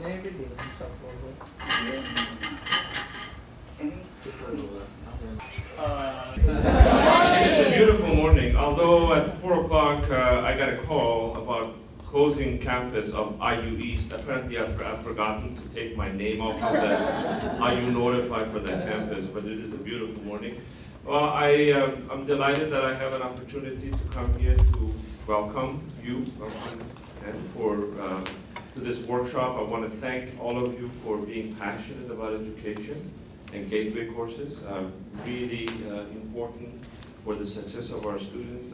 It's a beautiful morning, although at 4 o'clock I got a call about closing campus of IU East. Apparently I've forgotten to take my name off of the IU notify for that campus, but it is a beautiful morning. Well, I'm delighted that I have an opportunity to come here to welcome you and to this workshop. I want to thank all of you for being passionate about education and gateway courses. Really important for the success of our students.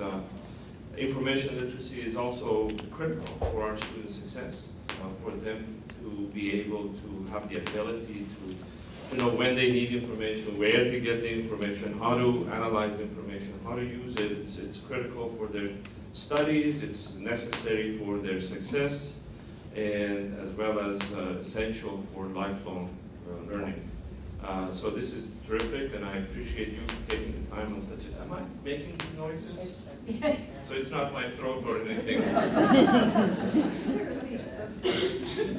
Information literacy is also critical for our student success, for them to be able to have the ability to know when they need information, where to get the information, how to analyze information, how to use it. It's critical for their studies, it's necessary for their success, and as well as essential for lifelong learning. So this is terrific, and I appreciate you taking the time on such a... Am I making these noises? So it's not my throat or anything.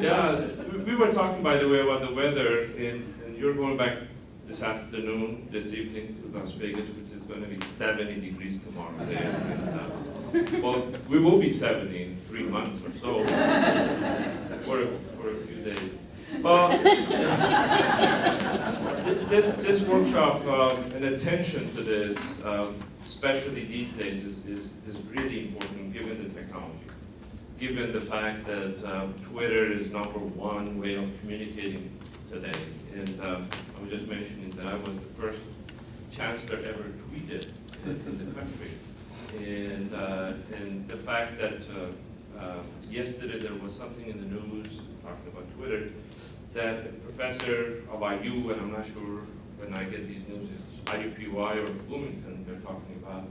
Yeah, we were talking, by the way, about the weather, and you're going back this afternoon, this evening to Las Vegas, which is going to be 70 degrees tomorrow there. And, well, we will be 70 in 3 months or so, for a few days. Well, this workshop and attention to this, especially these days, is really important given the technology, given the fact that Twitter is #1 way of communicating today. And I was just mentioning that I was the first chancellor ever tweeted in the country. And the fact that yesterday there was something in the news talking about Twitter, that a professor of IU, and I'm not sure when I get these news, it's IUPUI or Bloomington they're talking about,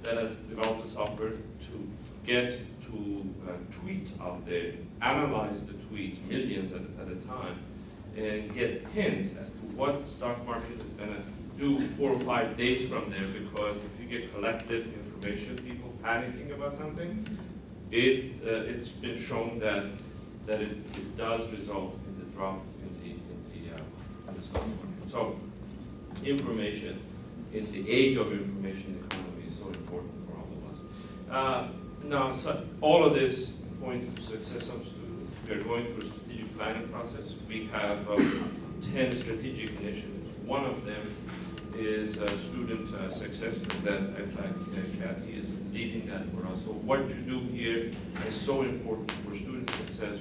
that has developed a software to get to tweets out there, analyze the tweets, millions at a time, and get hints as to what the stock market is going to do 4 or 5 days from there, because if you get collective information, people panicking about something, it's been shown that it does result in the drop in the stock market. So information, in the age of information economy, is so important for all of us. Now, so all of this points to success of students. We are going through a strategic planning process. We have 10 strategic initiatives. One of them is student success, and that, in fact, Kathy is leading that for us. So what you do here is so important for student success,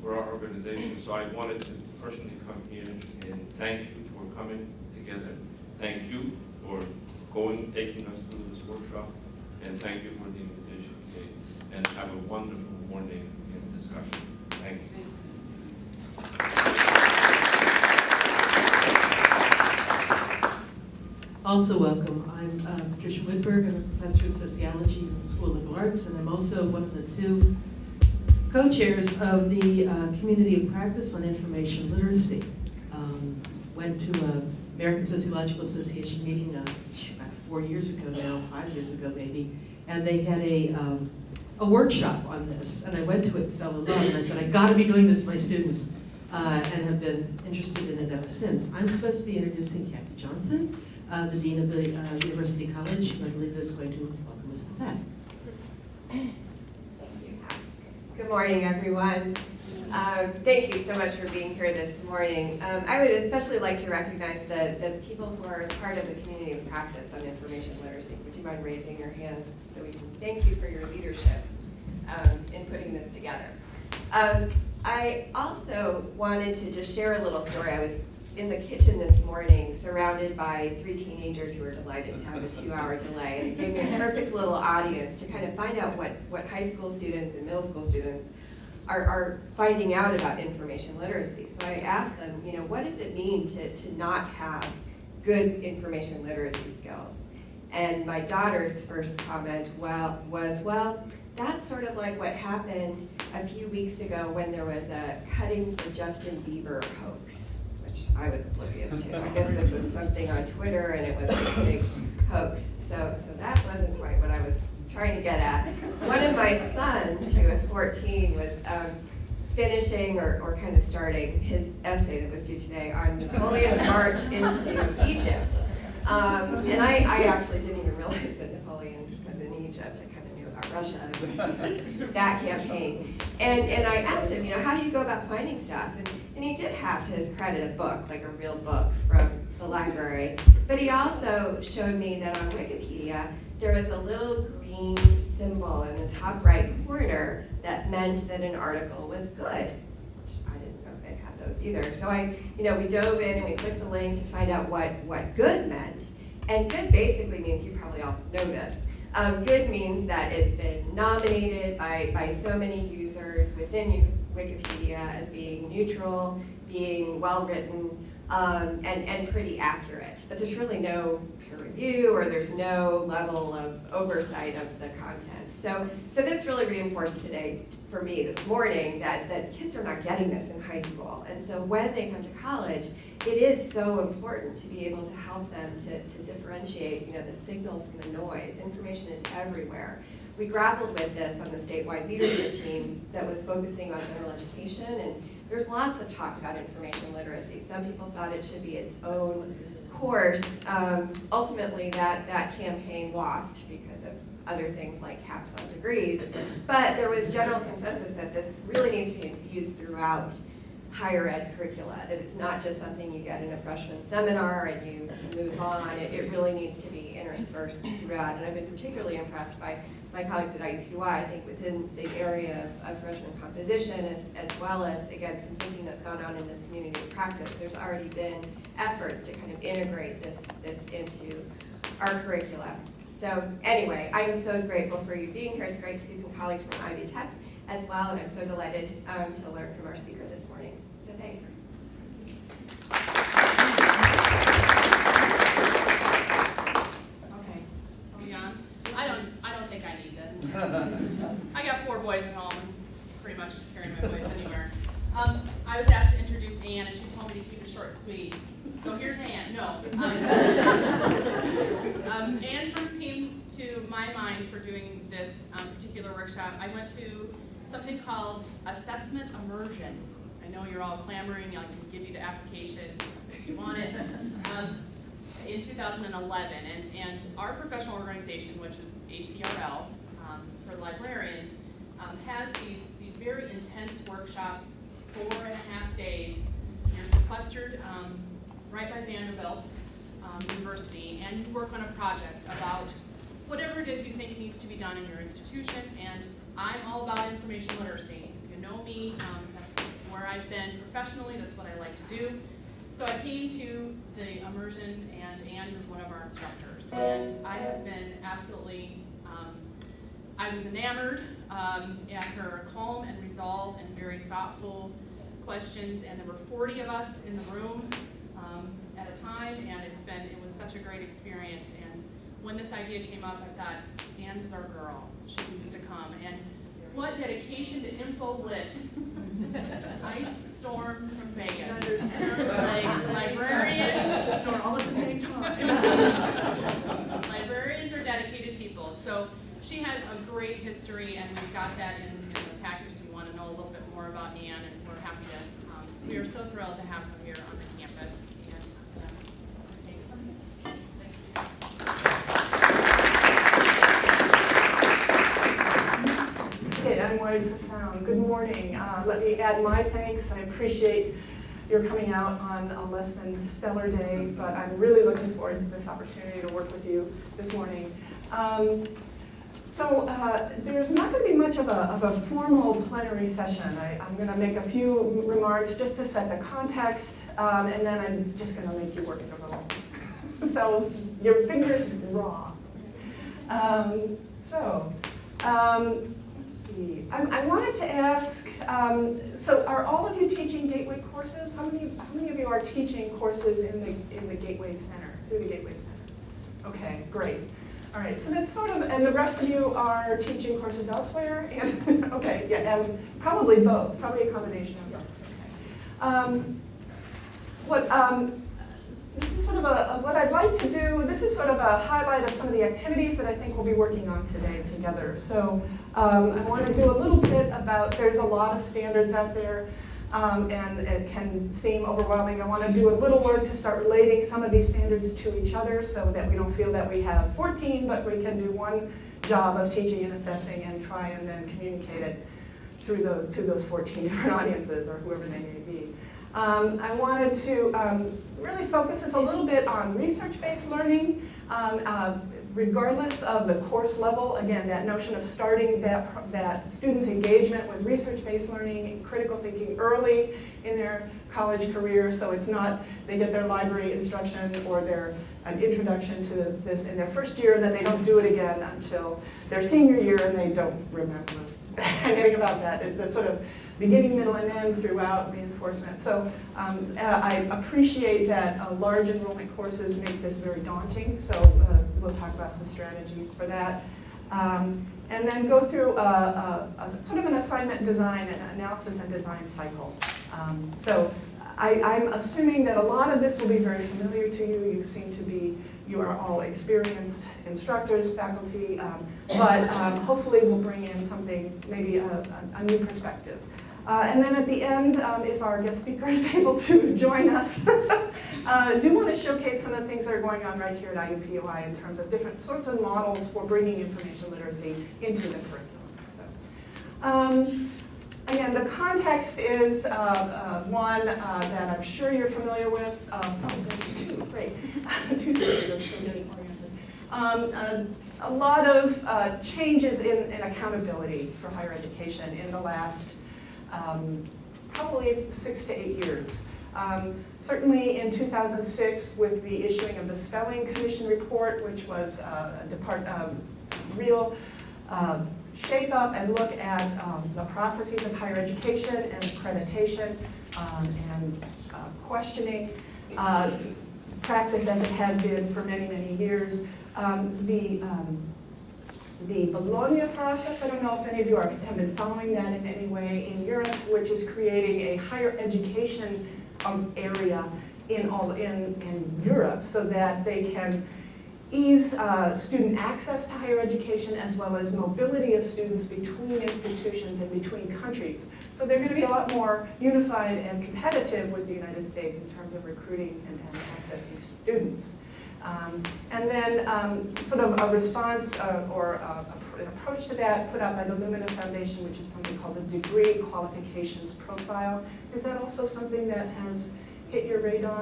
for our organization. So I wanted to personally come here and thank you for coming together. Thank you for taking us through this workshop, and thank you for the invitation today. And have a wonderful morning in discussion. Thank you. Also welcome. I'm Patricia Whitberg. I'm a professor of sociology in the School of Arts, and I'm also one of the 2 co-chairs of the Community of Practice on Information Literacy. Went to an American Sociological Association meeting about 4 years ago now, 5 years ago maybe, and they had a workshop on this, and I went to it and fell in love, and I said, I gotta be doing this for my students, and have been interested in it ever since. I'm supposed to be introducing Kathy Johnson, the Dean of the University College, and I believe is going to welcome us to that. Thank you. Good morning, everyone. Thank you so much for being here this morning. I would especially like to recognize the people who are part of the Community of Practice on Information Literacy. Would you mind raising your hands so we can thank you for your leadership in putting this together. I also wanted to just share a little story. I was in the kitchen this morning surrounded by 3 teenagers who were delighted to have a 2-hour delay, and it gave me a perfect little audience to kind of find out what high school students and middle school students are finding out about information literacy. So I asked them, what does it mean to not have good information literacy skills? And my daughter's first comment was, that's sort of like what happened a few weeks ago when there was a cutting for Justin Bieber hoax, which I was oblivious to. I guess this was something on Twitter and it was a big hoax. So that wasn't quite what I was trying to get at. One of my sons, who was 14, was finishing or kind of starting his essay that was due today on Napoleon's march into Egypt. And I actually didn't even realize that Napoleon was in Egypt. I kind of knew about Russia, that campaign. And I asked him, how do you go about finding stuff? And he did have, to his credit, a book, like a real book from the library. But he also showed me that on Wikipedia, there was a little green symbol in the top right corner that meant that an article was good, which I didn't know they had those either. So we dove in and we clicked the link to find out what good meant. And good basically means, you probably all know this, good means that it's been nominated by so many users within Wikipedia as being neutral, being well-written, and pretty accurate. But there's really no peer review, or there's no level of oversight of the content. So this really reinforced today, for me this morning, that kids are not getting this in high school. And so when they come to college, it is so important to be able to help them to differentiate the signal from the noise. Information is everywhere. We grappled with this on the statewide leadership team that was focusing on general education, and there's lots of talk about information literacy. Some people thought it should be its own course. Ultimately, that campaign lost because of other things like caps on degrees. But there was general consensus that this really needs to be infused throughout higher ed curricula, that it's not just something you get in a freshman seminar and you move on. It really needs to be interspersed throughout. And I've been particularly impressed by my colleagues at IUPUI, I think within the area of freshman composition, as well as, again, some thinking that's gone on in this community of practice. There's already been efforts to kind of integrate this into our curricula. So anyway, I am so grateful for you being here. It's great to see some colleagues from Ivy Tech as well, and I'm so delighted to learn from our speaker this morning. So thanks. Okay, are we on? I don't think I need this. I got 4 boys at home, pretty much carrying my voice anywhere. I was asked to introduce Anne, and she told me to keep it short and sweet. So here's Anne. No. Anne first came to my mind for doing this particular workshop. I went to something called Assessment Immersion. I know you're all clamoring. I can give you the application if you want it. In 2011, and our professional organization, which is ACRL for librarians, has these very intense workshops, 4.5 days. You're sequestered right by Vanderbilt University, and you work on a project about whatever it is you think needs to be done in your institution. And I'm all about information literacy. If you know me, that's where I've been professionally. That's what I like to do. So I came to the immersion, and Anne was one of our instructors. And I have been absolutely, I was enamored at her calm and resolve and very thoughtful questions. And there were 40 of us in the room at a time, and it was such a great experience. And when this idea came up, I thought, Anne is our girl. She needs to come. And what dedication to InfoLit. Ice storm from Vegas. Like librarians. All at the same time. Librarians are dedicated people. So she has a great history, and we've got that in the package if you want to know a little bit more about Anne, and we're happy to, we are so thrilled to have her here on the campus. And take it from here. Thank you. Okay, I'm waiting for sound. Good morning. Let me add my thanks. I appreciate your coming out on a less than stellar day, but I'm really looking forward to this opportunity to work with you this morning. There's not going to be much of a formal plenary session. I'm going to make a few remarks just to set the context, and then I'm just going to make you work it a little. So your fingers raw. Let's see. I wanted to ask, so are all of you teaching Gateway courses? How many of you are teaching courses in the Gateway Center, through the Gateway Center? Okay, great. All right, so that's sort of, and the rest of you are teaching courses elsewhere? And, okay, yeah, and probably both, probably a combination of both. Okay. This is sort of what I'd like to do, this is sort of a highlight of some of the activities that I think we'll be working on today together. So I want to do a little bit about, there's a lot of standards out there, and it can seem overwhelming. I want to do a little work to start relating some of these standards to each other so that we don't feel that we have 14, but we can do one job of teaching and assessing and try and then communicate it through to those 14 different audiences or whoever they may be. I wanted to really focus this a little bit on research-based learning, regardless of the course level. Again, that notion of starting that students' engagement with research-based learning, critical thinking early in their college career, so it's not they get their library instruction or an introduction to this in their first year, and then they don't do it again until their senior year, and they don't remember anything about that. It's the sort of beginning, middle, and end throughout reinforcement. So I appreciate that large enrollment courses make this very daunting, so we'll talk about some strategies for that. And then go through a sort of an assignment design and analysis and design cycle. So I'm assuming that a lot of this will be very familiar to you. You are all experienced instructors, faculty, but hopefully we'll bring in something, maybe a new perspective. And then at the end, if our guest speaker is able to join us, do want to showcase some of the things that are going on right here at IUPUI in terms of different sorts of models for bringing information literacy into the curriculum. So, again, the context is one that I'm sure you're familiar with. There's two, great. Two speakers, so getting oriented. A lot of changes in accountability for higher education in the last probably 6 to 8 years. Certainly in 2006 with the issuing of the Spelling Commission report, which was a real shake-up and look at the processes of higher education and accreditation and questioning practice as it has been for many, many years. The Bologna process, I don't know if any of you have been following that in any way in Europe, which is creating a higher education area in Europe so that they can ease student access to higher education as well as mobility of students between institutions and between countries. So they're going to be a lot more unified and competitive with the United States in terms of recruiting and accessing students. And then sort of a response or an approach to that put out by the Lumina Foundation, which is something called the Degree Qualifications Profile. Is that also something that has hit your radar?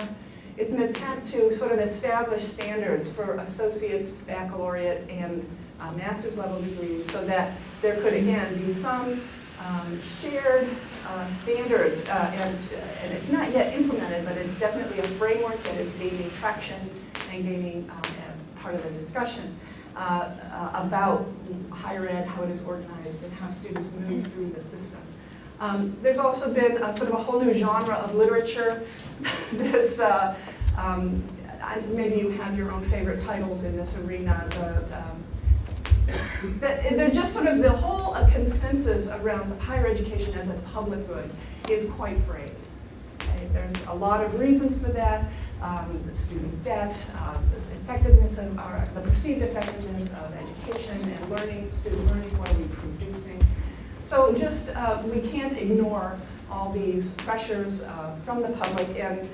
It's an attempt to sort of establish standards for associate's, baccalaureate, and master's level degrees so that there could, again, be some shared standards. And it's not yet implemented, but it's definitely a framework that is gaining traction and gaining part of the discussion about higher ed, how it is organized, and how students move through the system. There's also been sort of a whole new genre of literature. This, maybe you have your own favorite titles in this arena. They're just sort of the whole consensus around higher education as a public good is quite frayed. Okay? There's a lot of reasons for that. The student debt, the effectiveness of the perceived effectiveness of education and learning, student learning, what are we producing? So just, we can't ignore all these pressures from the public. And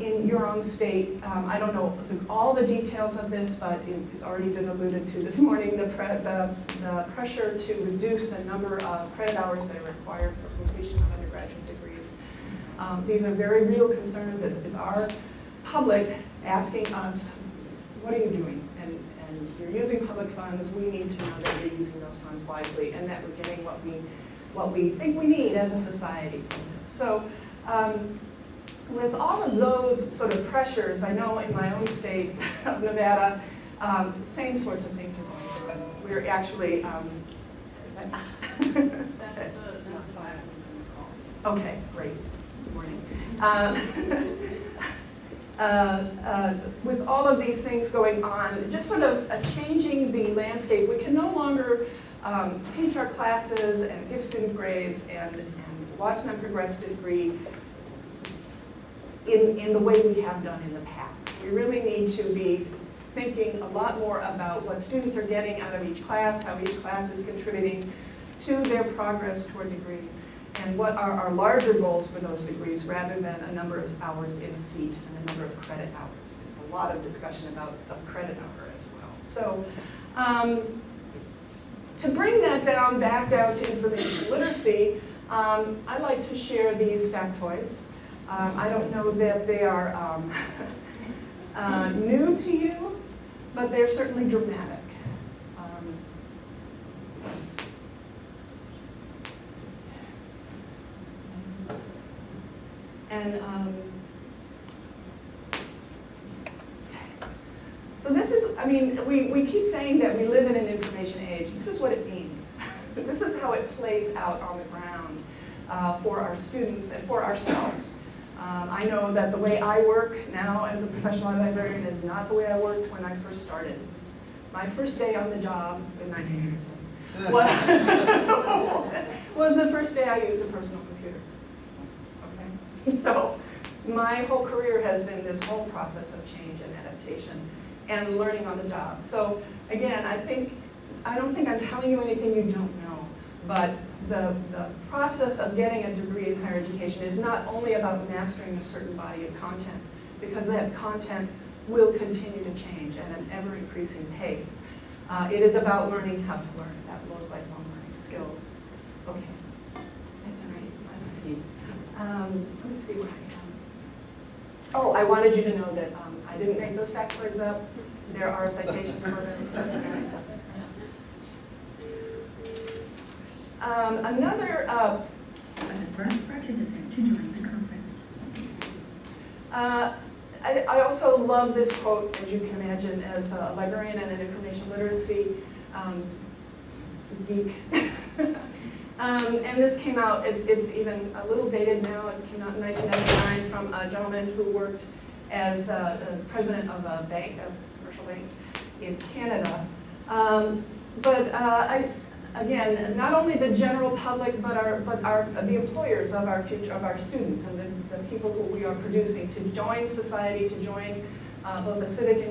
in your own state, I don't know all the details of this, but it's already been alluded to this morning, the pressure to reduce the number of credit hours that are required for completion of undergraduate degrees. These are very real concerns. It's our public asking us, what are you doing? And you're using public funds. We need to know that you're using those funds wisely and that we're getting what we think we need as a society. So with all of those sort of pressures, I know in my own state of Nevada, same sorts of things are going through. We're actually, okay, great. Good morning. With all of these things going on, just sort of changing the landscape, we can no longer teach our classes and give student grades and watch them progress to degree in the way we have done in the past. We really need to be thinking a lot more about what students are getting out of each class, how each class is contributing to their progress toward degree, and what are our larger goals for those degrees rather than a number of hours in a seat and a number of credit hours. There's a lot of discussion about the credit hour as well. So to bring that back down to information literacy, I'd like to share these factoids. I don't know that they are new to you, but they're certainly dramatic. So this is, I mean, we keep saying that we live in an information age. This is what it means. This is how it plays out on the ground for our students and for ourselves. I know that the way I work now as a professional librarian is not the way I worked when I first started. My first day on the job in 1980 was the first day I used a personal computer. Okay? So my whole career has been this whole process of change and adaptation and learning on the job. So again, I don't think I'm telling you anything you don't know, but the process of getting a degree in higher education is not only about mastering a certain body of content, because that content will continue to change at an ever-increasing pace. It is about learning how to learn. That goes like lifelong learning skills. Okay, that's all right. Let's see. Let me see what I have. Oh, I wanted you to know that I didn't make those factoids up. There are citations for them. Another I also love this quote, as you can imagine, as a librarian and an information literacy geek. And this came out, it's even a little dated now. It came out in 1999 from a gentleman who worked as president of a bank, a commercial bank in Canada. Again, not only the general public, but the employers of our future, of our students, and the people who we are producing to join society, to join both a civic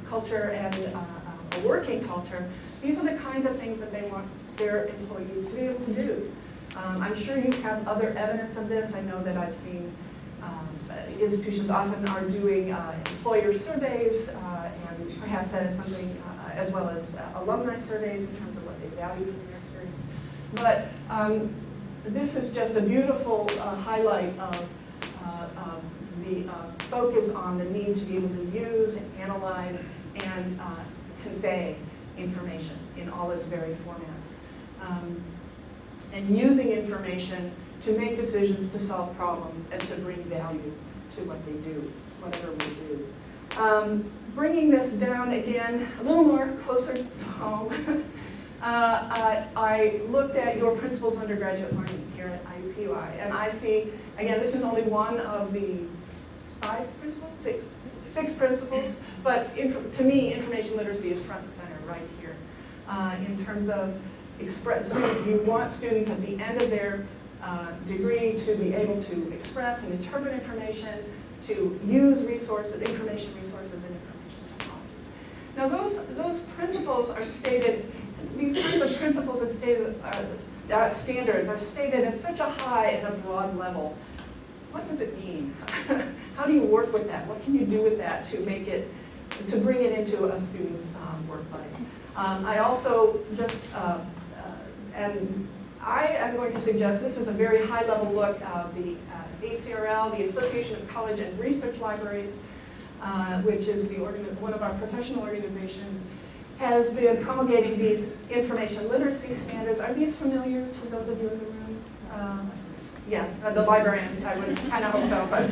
culture and a working culture. These are the kinds of things that they want their employees to be able to do. I'm sure you have other evidence of this. I know that I've seen institutions often are doing employer surveys, and perhaps that is something, as well as alumni surveys in terms of what they value from their experience. But this is just a beautiful highlight of the focus on the need to be able to use and analyze and convey information in all its varied formats. And using information to make decisions, to solve problems, and to bring value to what they do, whatever we do. Bringing this down again, a little more closer to home, I looked at your principles of undergraduate learning here at IUPUI, and I see, again, this is only one of the 5 principles? Six principles, but to me, information literacy is front and center right here. In terms of you want students at the end of their degree to be able to express and interpret information, to use resources, information resources, and information technologies. Now those principles are stated, these kinds of principles and standards are stated at such a high and a broad level. What does it mean? How do you work with that? What can you do with that to make it, to bring it into a student's work life? I also just, and I am going to suggest this is a very high-level look of the ACRL, the Association of College and Research Libraries, which is one of our professional organizations, has been promulgating these information literacy standards. Are these familiar to those of you in the room? Yeah, the librarians, I would kind of hope so, but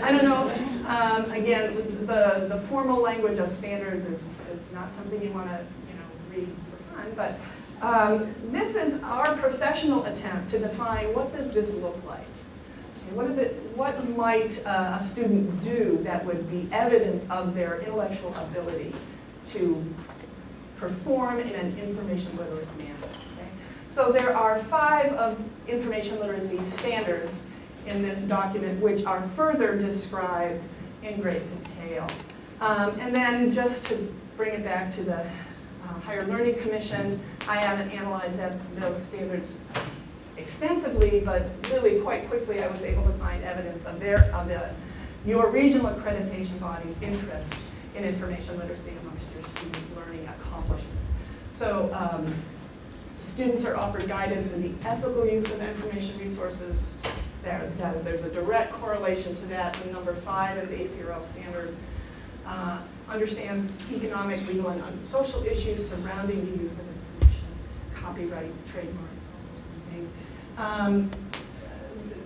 I don't know. Again, the formal language of standards is not something you want to read for fun, but this is our professional attempt to define what does this look like. What might a student do that would be evidence of their intellectual ability to perform in an information literate manner? Okay? So there are 5 of information literacy standards in this document, which are further described in great detail. And then just to bring it back to the Higher Learning Commission, I haven't analyzed those standards extensively, but really quite quickly I was able to find evidence of your regional accreditation body's interest in information literacy amongst your students' learning accomplishments. So students are offered guidance in the ethical use of information resources. There's a direct correlation to that. The number 5 of the ACRL standard understands economic, legal, and social issues surrounding the use of information, copyright, trademarks, all those kind of things.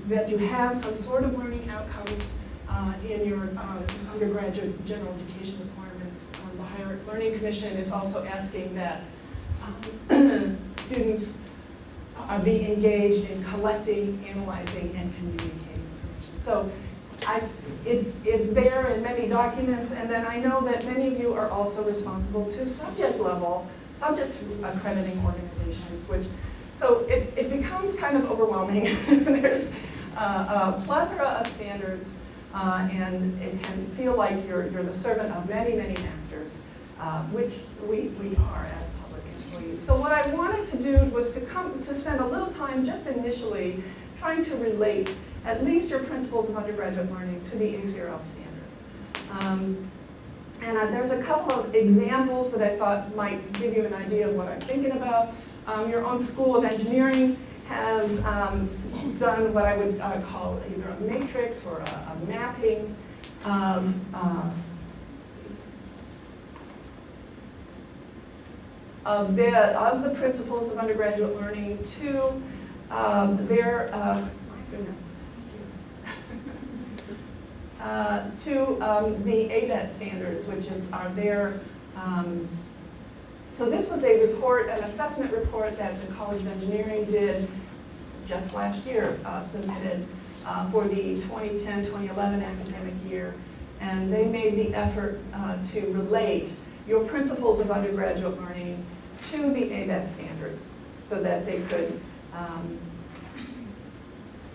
That you have some sort of learning outcomes in your undergraduate general education requirements. The Higher Learning Commission is also asking that students be engaged in collecting, analyzing, and communicating information. So it's there in many documents, and then I know that many of you are also responsible to subject accrediting organizations, so it becomes kind of overwhelming. There's a plethora of standards, and it can feel like you're the servant of many, many masters, which we are as public employees. So what I wanted to do was to spend a little time just initially trying to relate at least your principles of undergraduate learning to the ACRL standards. There's a couple of examples that I thought might give you an idea of what I'm thinking about. Your own School of Engineering has done what I would call either a matrix or a mapping of the principles of undergraduate learning to their, my goodness, to the ABET standards, which are their, so this was a report, an assessment report that the College of Engineering did just last year, submitted for the 2010-2011 academic year. And they made the effort to relate your principles of undergraduate learning to the ABET standards so that they could,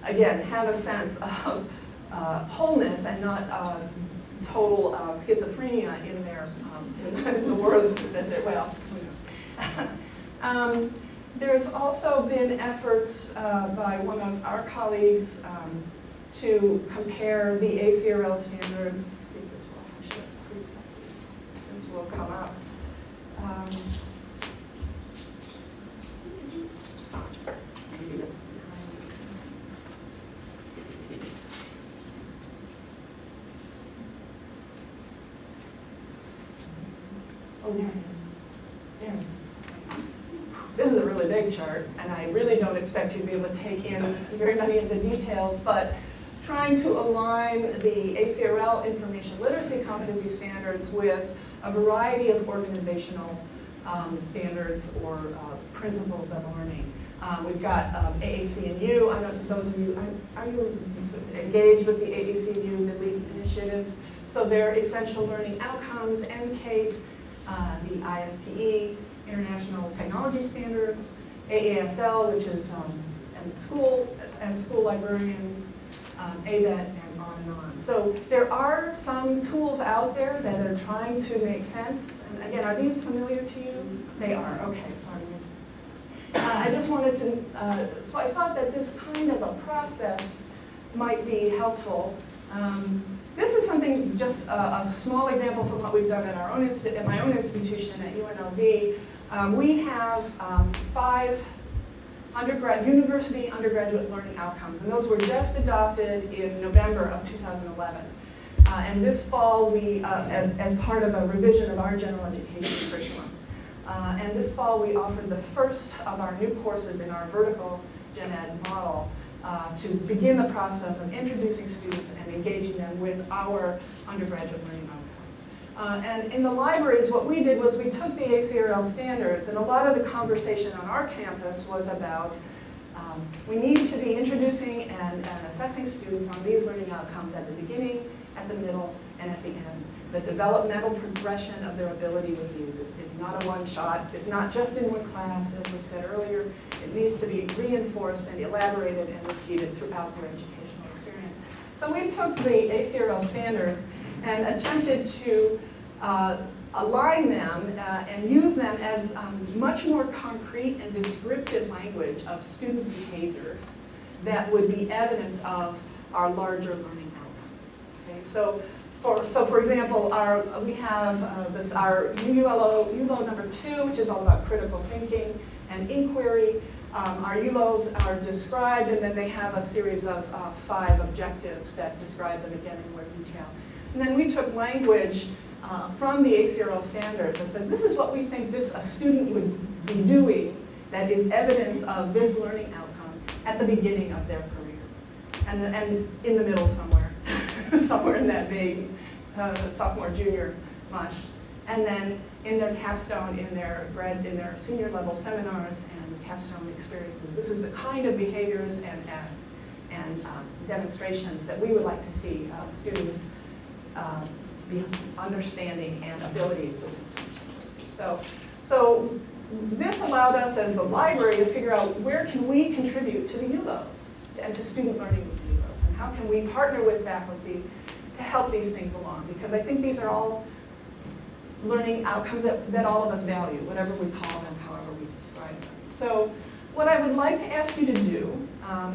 again, have a sense of wholeness and not total schizophrenia in their in the words that they're, well, who knows. There's also been efforts by one of our colleagues to compare the ACRL standards. Let's see if this will, I should have preset. This will come up. Maybe that's oh, there it is. There it is. This is a really big chart, and I really don't expect you to be able to take in very many of the details, but trying to align the ACRL information literacy competency standards with a variety of organizational standards or principles of learning. We've got AAC&U. I don't know, those of you, are you engaged with the AAC&U, the LEAP initiatives? So they're essential learning outcomes, NCATE, the ISTE, International Technology Standards, AASL, which is school librarians, ABET, and on. So there are some tools out there that are trying to make sense. And again, are these familiar to you? They are. Okay, sorry. I just wanted to, so I thought that this kind of a process might be helpful. This is something, just a small example from what we've done at our own at my own institution at UNLV. We have 5 university undergraduate learning outcomes, and those were just adopted in November of 2011. And this fall, we, as part of a revision of our general education curriculum, and this fall we offered the first of our new courses in our vertical gen ed model to begin the process of introducing students and engaging them with our undergraduate learning outcomes. And in the libraries, what we did was we took the ACRL standards, and a lot of the conversation on our campus was about we need to be introducing and assessing students on these learning outcomes at the beginning, at the middle, and at the end. The developmental progression of their ability with these. It's not a one-shot. It's not just in one class, as was said earlier. It needs to be reinforced and elaborated and repeated throughout their educational experience. So we took the ACRL standards and attempted to align them and use them as much more concrete and descriptive language of student behaviors that would be evidence of our larger learning outcome. Okay, so for example, we have our ULO number 2, which is all about critical thinking and inquiry. Our ULOs are described, and then they have a series of 5 objectives that describe them again in more detail. And then we took language from the ACRL standards that says this is what we think a student would be doing that is evidence of this learning outcome at the beginning of their career, and in the middle somewhere, somewhere in that vague sophomore, junior mush, and then in their capstone, in their senior level seminars and capstone experiences. This is the kind of behaviors and demonstrations that we would like to see students be understanding and abilities with. So this allowed us as the library to figure out where can we contribute to the ULOs and to student learning with the ULOs, and how can we partner with faculty to help these things along, because I think these are all learning outcomes that all of us value, whatever we call them, however we describe them. So what I would like to ask you to do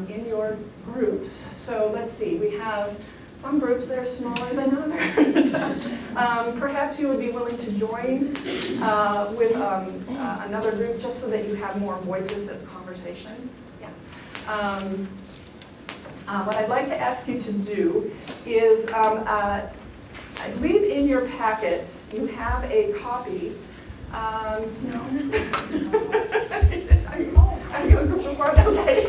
in your groups, so let's see, we have some groups that are smaller than others. Perhaps you would be willing to join with another group just so that you have more voices of conversation. Yeah. What I'd like to ask you to do is, I believe in your packets you have a copy. No. Are you a group of 4? Okay.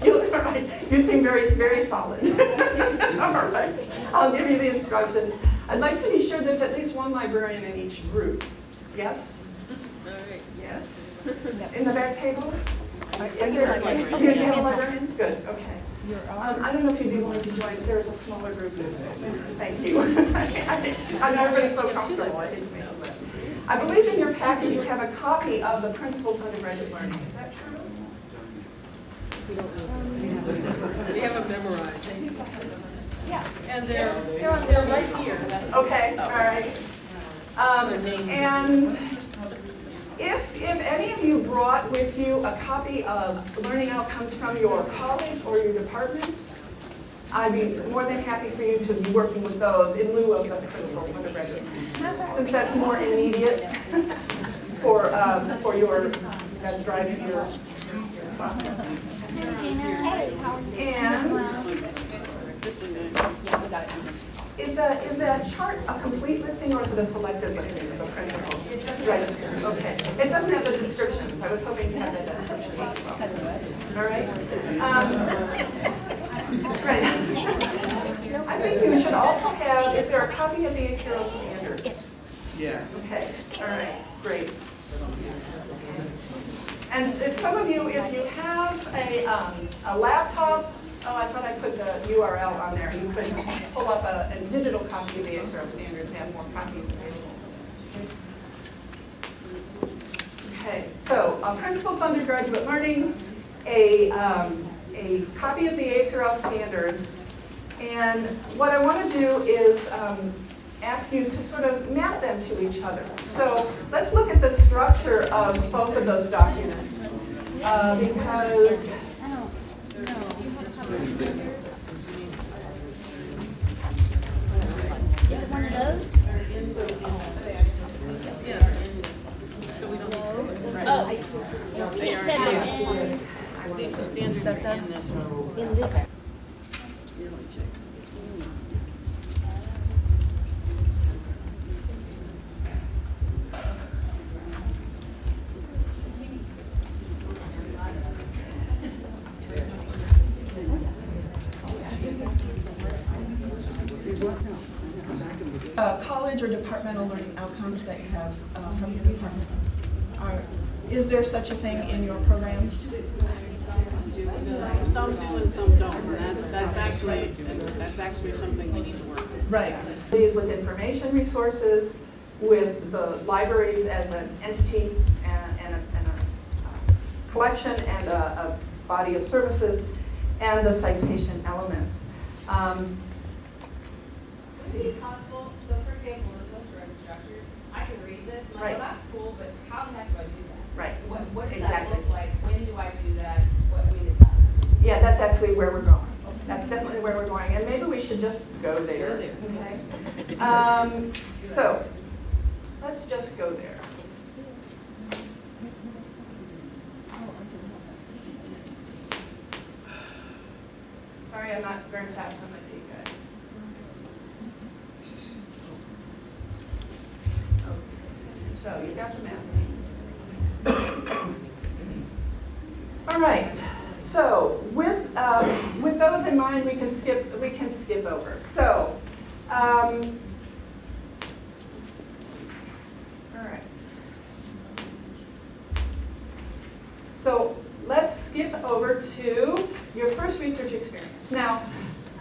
All right. You seem very, very solid. All right. I'll give you the instructions. I'd like to be sure there's at least one librarian in each group. Yes? All right. Yes? In the back table? Is You there have a librarian. you have a librarian? Good, okay. I don't know if you'd be willing to join. There's a smaller group. Thank you. I'm not really so comfortable. I didn't say that. I believe in your packet you have a copy of the Principles of Undergraduate Learning. Is that true? We have them memorized. Yeah. And they're right here. Okay, all right. And if any of you brought with you a copy of learning outcomes from your college or your department, I'd be more than happy for you to be working with those in lieu of the Principles of Undergraduate Learning, since that's more immediate for your, that's driving your process. And is that chart a complete listing or is it a selected listing of the principles? Right. Okay. It doesn't have the descriptions. I was hoping to have that description as well. All right. Right. I think you should also have, is there a copy of the ACRL standards? Yes. Okay. All right. Great. And if some of you, if you have a laptop, oh, I thought I put the URL on there. You could pull up a digital copy of the ACRL standards and have more copies available. Okay, so Principles of Undergraduate Learning, a copy of the ACRL standards, and what I want to do is ask you to sort of map them to each other. So let's look at the structure of both of those documents, because Is it one of those? Yeah. So we don't Oh, it said they're I think the standards are in this one. in this. college or departmental learning outcomes that you have from your department? Is there such a thing in your programs? Some do and some don't. And that's actually something we need to work with. Right. These with information resources, with the libraries as an entity and a collection and a body of services, and the citation elements. see. Possible, so for example, those of us who are instructors, I can read this, and I'm Right. like, well, that's cool, but how the heck do I do that? Right. What does that Exactly. look like? When do I do that? When is that? Yeah, that's actually where we're going. That's definitely where we're going, and maybe we should just go there. Go there. Okay. So let's just go there. Sorry, I'm not very fast on my feet, guys. Okay. So you got the map. All right. So with those in mind, we can skip over. So, all right. So let's skip over to your first research experience. Now,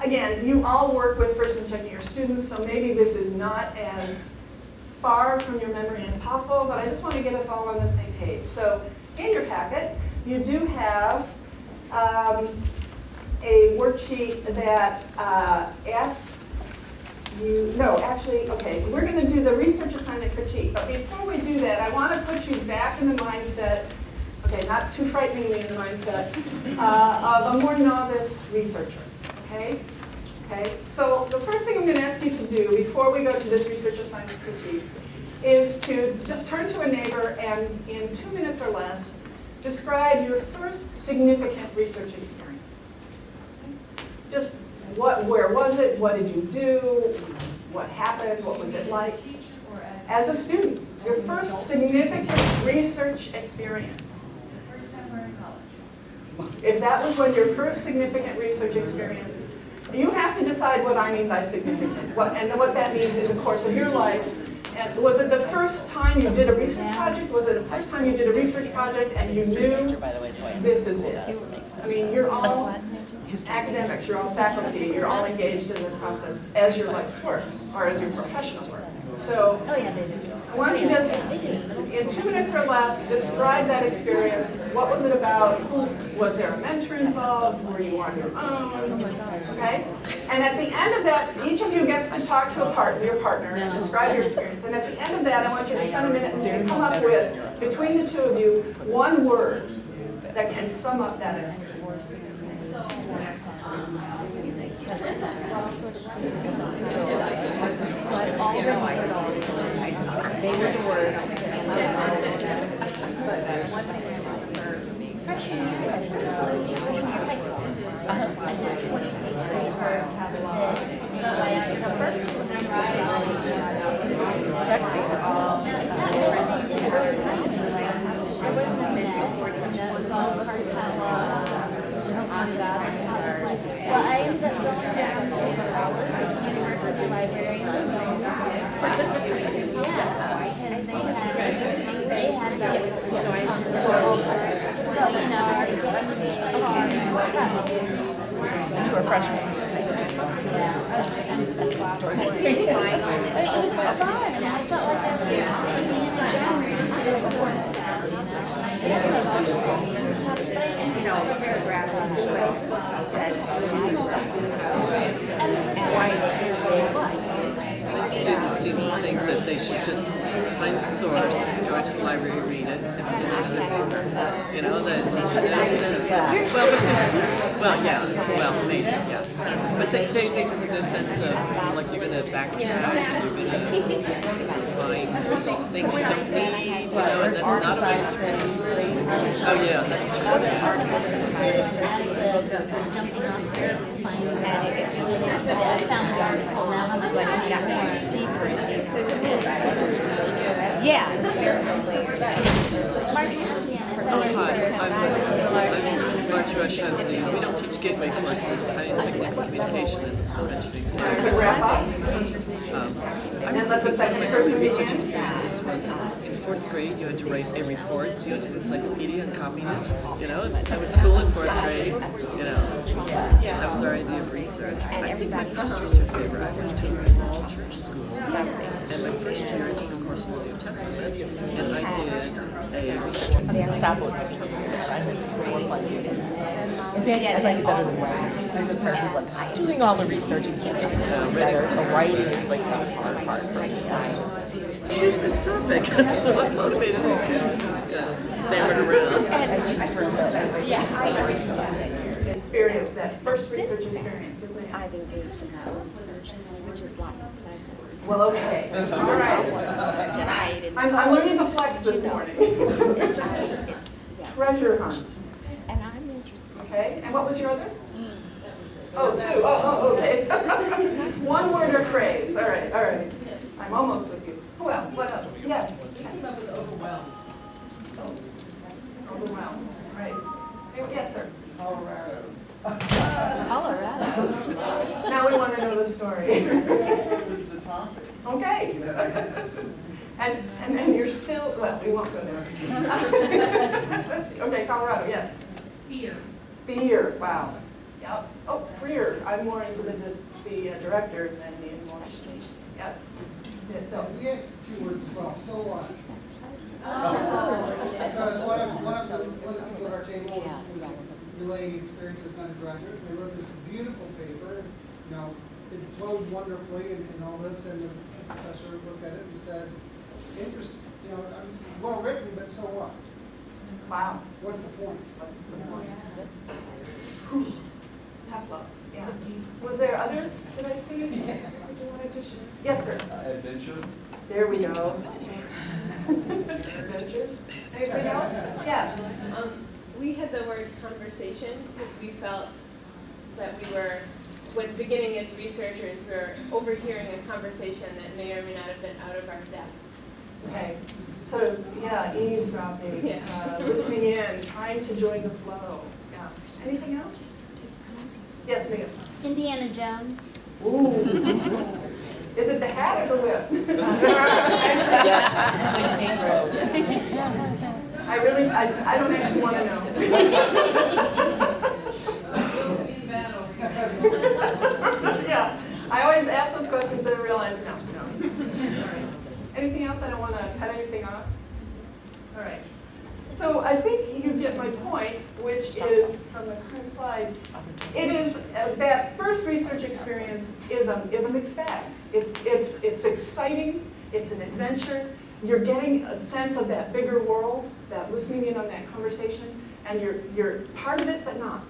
again, you all work with first and second year students, so maybe this is not as far from your memory as possible, but I just want to get us all on the same page. So in your packet, you do have a worksheet that asks you, no, actually, okay, we're going to do the research assignment critique, but before we do that, I want to put you back in the mindset, okay, not too frighteningly in the mindset, of a more novice researcher, okay? Okay, so the first thing I'm going to ask you to do before we go to this research assignment critique is to just turn to a neighbor and in 2 minutes or less, describe your first significant research experience. Just where was it? What did you do? What happened? What was it like? As a student, your first significant research experience. First time we're in college. If that was when your first significant research experience, you have to decide what I mean by significant. And what that means in the course of your life. And was it the first time you did a research project? Was it the first time you did a research project and you knew this is it? I mean, you're all academics, you're all faculty, you're all engaged in this process as your life's work or as your professional work. So why don't you just, in 2 minutes or less, describe that experience. What was it about? Was there a mentor involved? Were you on your own? Okay? And at the end of that, each of you gets to talk to your partner and describe your experience. And at the end of that, I want you to spend a minute and come up with, between the two of you, one word that can sum up that experience. They were the word. Well, I ended up going down to the university library. You were a freshman. That's a story. It was fun. I felt like I Students seem to think that they should just find the source, go to the library, read it, and put it in a, you know, that in a sense, maybe, yeah. But they just have a sense of, like, you're going to backtrack, you're going to find things you don't need, you know, and that's not a waste of time. Oh, yeah, that's true. jumping off there to find it just I found the article now. I'm going deeper and deeper. Yeah, it's very layered. Oh, hi, I'm March Rush Dean. We don't teach gateway courses. I in technical communication and school mentoring. I was thinking one of my research experiences was in 4th grade, you had to write a report, so you went to the encyclopedia and copied it. You know, that was school in 4th grade. You know, that was our idea of research. I think my first research paper, I went to a small church school, and my first year I took a course in the New Testament, and I did a research. Stop. I like it better than writing. I'm the part who loves doing all the research and getting it better. The writing is like the hard part for me. Choose this topic. What motivated you to just kind of stammered around? I used to Experience, that first Since research then, experience, isn't it? I've engaged in my own research, which is a lot more pleasant. Well, okay. All right. I'm learning to flex this morning. Treasure hunt. And I'm interested. Okay, and what was your other? Oh, two. Okay. One word or phrase. All right, all right. I'm almost with you. Who else? What else? Yes. I came up with overwhelmed. Overwhelmed. Right. Yes, sir. Colorado. Now we want to know the story. What was the topic? Okay. And then you're still, well, we won't go there. Okay, Colorado, yes. Fear. Fear, wow. Yep. Oh, fear. I'm more into the director than the administration. Yes. Yeah, so. We had two words as well, so what? You said pleasant. Because one of the people at our table was relaying experiences as undergraduate. They wrote this beautiful paper, you know, it flowed wonderfully and all this, and the professor looked at it and said, interesting, you know, I mean, well written, but so what? Wow. What's the point? What's the point? Whew. Tough love. Yeah. Was there others? Did I see? Yes, sir. Adventure. There we go. Adventures. Anybody else? Yeah. We had the word conversation because we felt that we were, when beginning as researchers, we were overhearing a conversation that may or may not have been out of our depth. Okay. So, yeah, eavesdropping, Yeah. Listening in, trying to join the flow. Yeah. Anything else? Yes, Mia. Indiana Jones. Ooh. Is it the hat or the whip? Yes. I don't actually want to know. Yeah, I always ask those questions and realize, no. All right. Anything else? I don't want to cut anything off. All right. So I think you get my point, which is, from the current slide, it is, that first research experience is a mixed bag. It's exciting, it's an adventure, you're getting a sense of that bigger world, that listening in on that conversation, and you're part of it but not.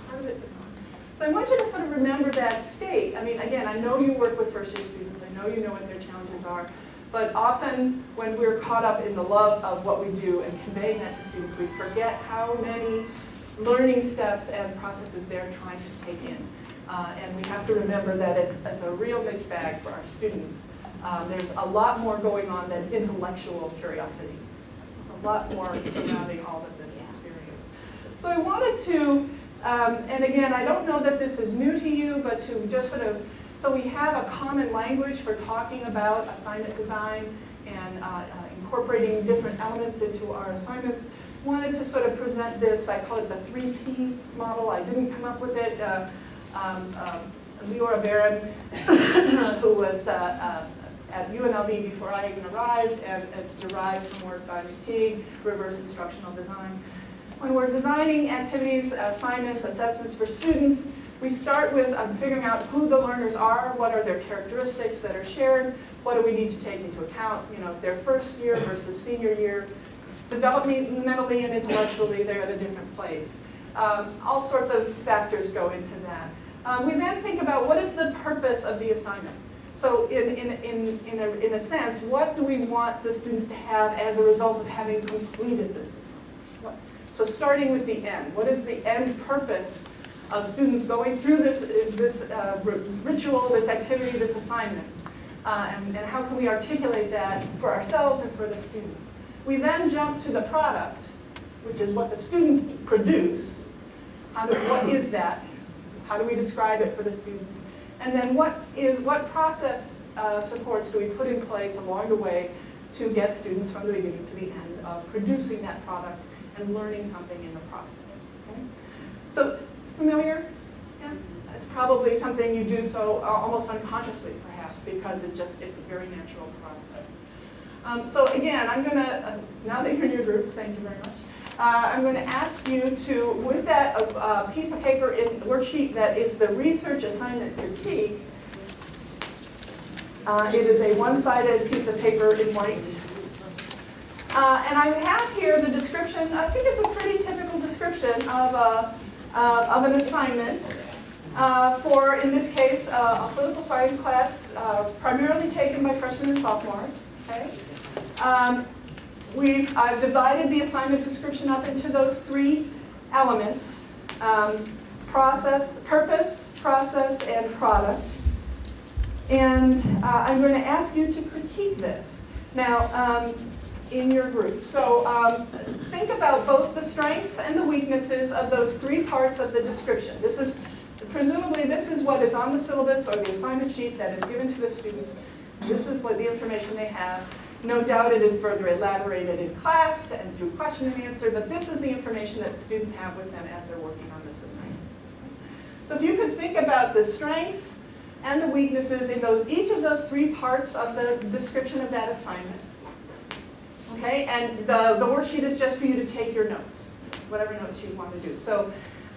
Part of it but not. So I want you to sort of remember that state. I mean, again, I know you work with first year students, I know you know what their challenges are, but often when we're caught up in the love of what we do and conveying that to students, we forget how many learning steps and processes they're trying to take in. And we have to remember that it's a real mixed bag for our students. There's a lot more going on than intellectual curiosity. There's a lot more surrounding all of this experience. So I wanted to, and again, I don't know that this is new to you, but to just sort of, so we have a common language for talking about assignment design and incorporating different elements into our assignments. Wanted to sort of present this, I call it the 3 Ps model. I didn't come up with it. Leora Barron, who was at UNLV before I even arrived, and it's derived from work by McTeague, reverse instructional design. When we're designing activities, assignments, assessments for students, we start with figuring out who the learners are, what are their characteristics that are shared, what do we need to take into account, you know, if they're first year versus senior year. Developmentally and intellectually, they're at a different place. All sorts of factors go into that. We then think about what is the purpose of the assignment. So in a sense, what do we want the students to have as a result of having completed this assignment? So starting with the end, what is the end purpose of students going through this ritual, this activity, this assignment? And how can we articulate that for ourselves and for the students? We then jump to the product, which is what the students produce. What is that? How do we describe it for the students? And then what process supports do we put in place along the way to get students from the beginning to the end of producing that product and learning something in the process? Okay? So familiar? Yeah? It's probably something you do so almost unconsciously, perhaps, because it's a very natural process. So again, I'm going to, now that you're in your groups, thank you very much. I'm going to ask you to, with that piece of paper in worksheet that is the research assignment critique, it is a one-sided piece of paper in white. And I have here the description. I think it's a pretty typical description of an assignment for, in this case, a political science class primarily taken by freshmen and sophomores. Okay? I've divided the assignment description up into those three elements: purpose, process, and product. And I'm going to ask you to critique this now in your group. So think about both the strengths and the weaknesses of those three parts of the description. This is presumably this is what is on the syllabus or the assignment sheet that is given to the students. This is what the information they have. No doubt it is further elaborated in class and through question and answer, but this is the information that the students have with them as they're working on this assignment. So if you could think about the strengths and the weaknesses in each of those three parts of the description of that assignment. Okay, and the worksheet is just for you to take your notes, whatever notes you want to do. So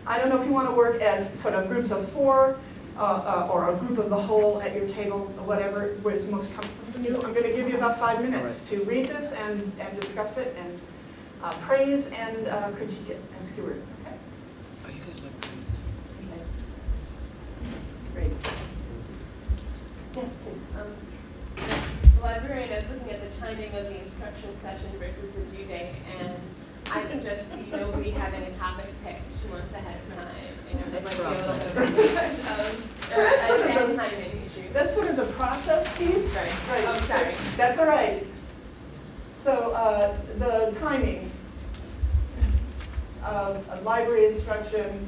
I don't know if you want to work as sort of groups of four or a group of the whole at your table, or whatever is most comfortable for you. I'm going to give you about 5 minutes to read this and discuss it and praise and critique it and skewer it. Okay? Are you guys like parents? Great. Yes, please. The librarian is looking at the timing of the instruction session versus the due date, and I can just see nobody having a topic picked months ahead of time. And That's it might be a process. little bit of a timing issue. That's sort of the process piece. Right. Right. Oh, sorry. That's all right. So the timing of library instruction.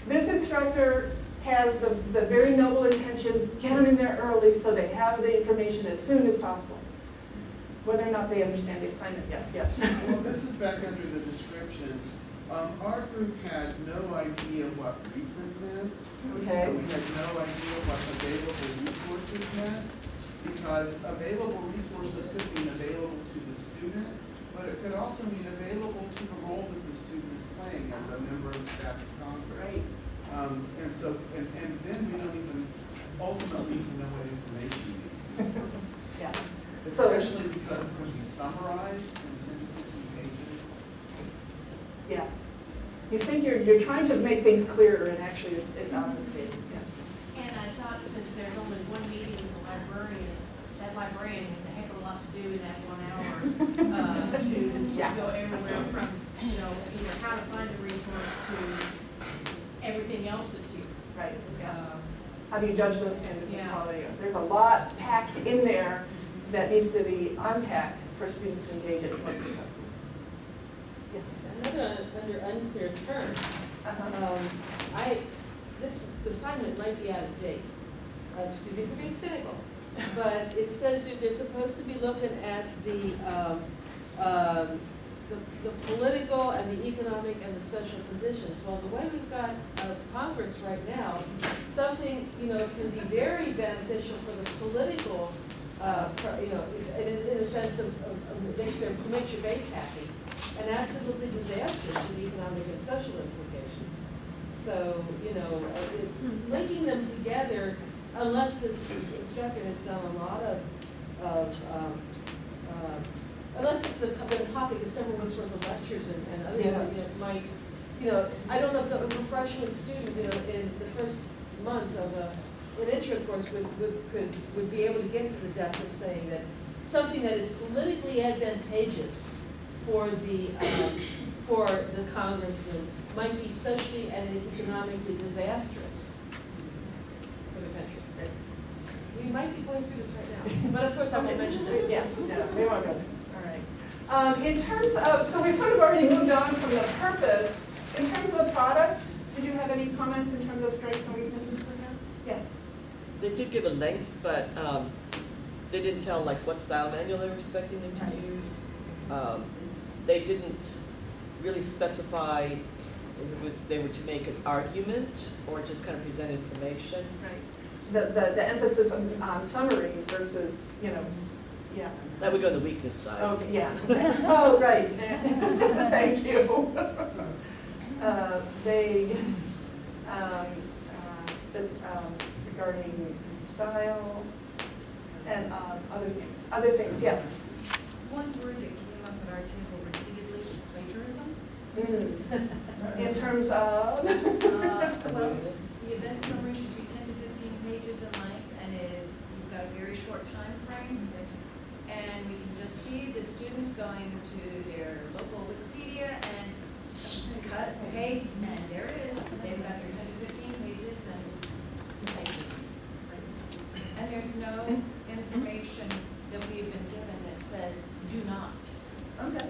This instructor has the very noble intentions, get them in there early so they have the information as soon as possible. Whether or not they understand the assignment yet, yes. Well, this is back under the description. Our group had no idea what recent meant. Okay. We had no idea what available resources meant, because available resources could mean available to the student, but it could also mean available to the role that the student is playing as a member of the staff of Congress. Right. And then we don't even ultimately even know what information we need. Yeah. Especially because it's going to be summarized in 10 to 15 pages. Yeah. You think you're trying to make things clearer, and actually it's obfuscated. Yeah. And I thought since there's only one meeting with the librarian, that librarian has a heck of a lot to do in that 1 hour to go everywhere from, either how to find a resource to everything else that's here. Right. Yeah. How do you judge those standards of Yeah. quality? There's a lot packed in there that needs to be unpacked for students to engage in. Yes. Another under unclear terms, this assignment might be out of date. Excuse me for being cynical, but it says that they're supposed to be looking at the political and the economic and the social conditions. Well, the way we've got Congress right now, something can be very beneficial for the political, in a sense of makes your base happy, and absolutely disastrous in economic and social implications. So, linking them together, unless this instructor has done a lot unless this has been a topic of several weeks worth of lectures and other stuff, it might, I don't know if a freshman student, in the first month of an intro course would be able to get to the depth of saying that something that is politically advantageous for the congressman might be socially and economically disastrous for the country. We might be going through this right now, but of course I won't mention it. Yeah, we won't go there. All right. In terms of, so we've sort of already moved on from the purpose. In terms of the product, did you have any comments in terms of strengths and weaknesses, perhaps? Yes. They did give a length, but they didn't tell what style manual they were expecting them to use. They didn't really specify if they were to make an argument or just kind of present information. Right. The emphasis on summary versus Yeah. That would go on the weakness side. Okay, yeah. Oh, right. Thank you. Vague, regarding style and other things, yes. One word that came up at our table repeatedly was plagiarism. In terms of? Well, the event summary should be 10 to 15 pages in length, and you've got a very short time frame. And we can just see the students going to their local Wikipedia and cut, paste, and there it is. They've got their 10 to 15 pages and pages. And there's no information that we've been given that says, do not. Okay.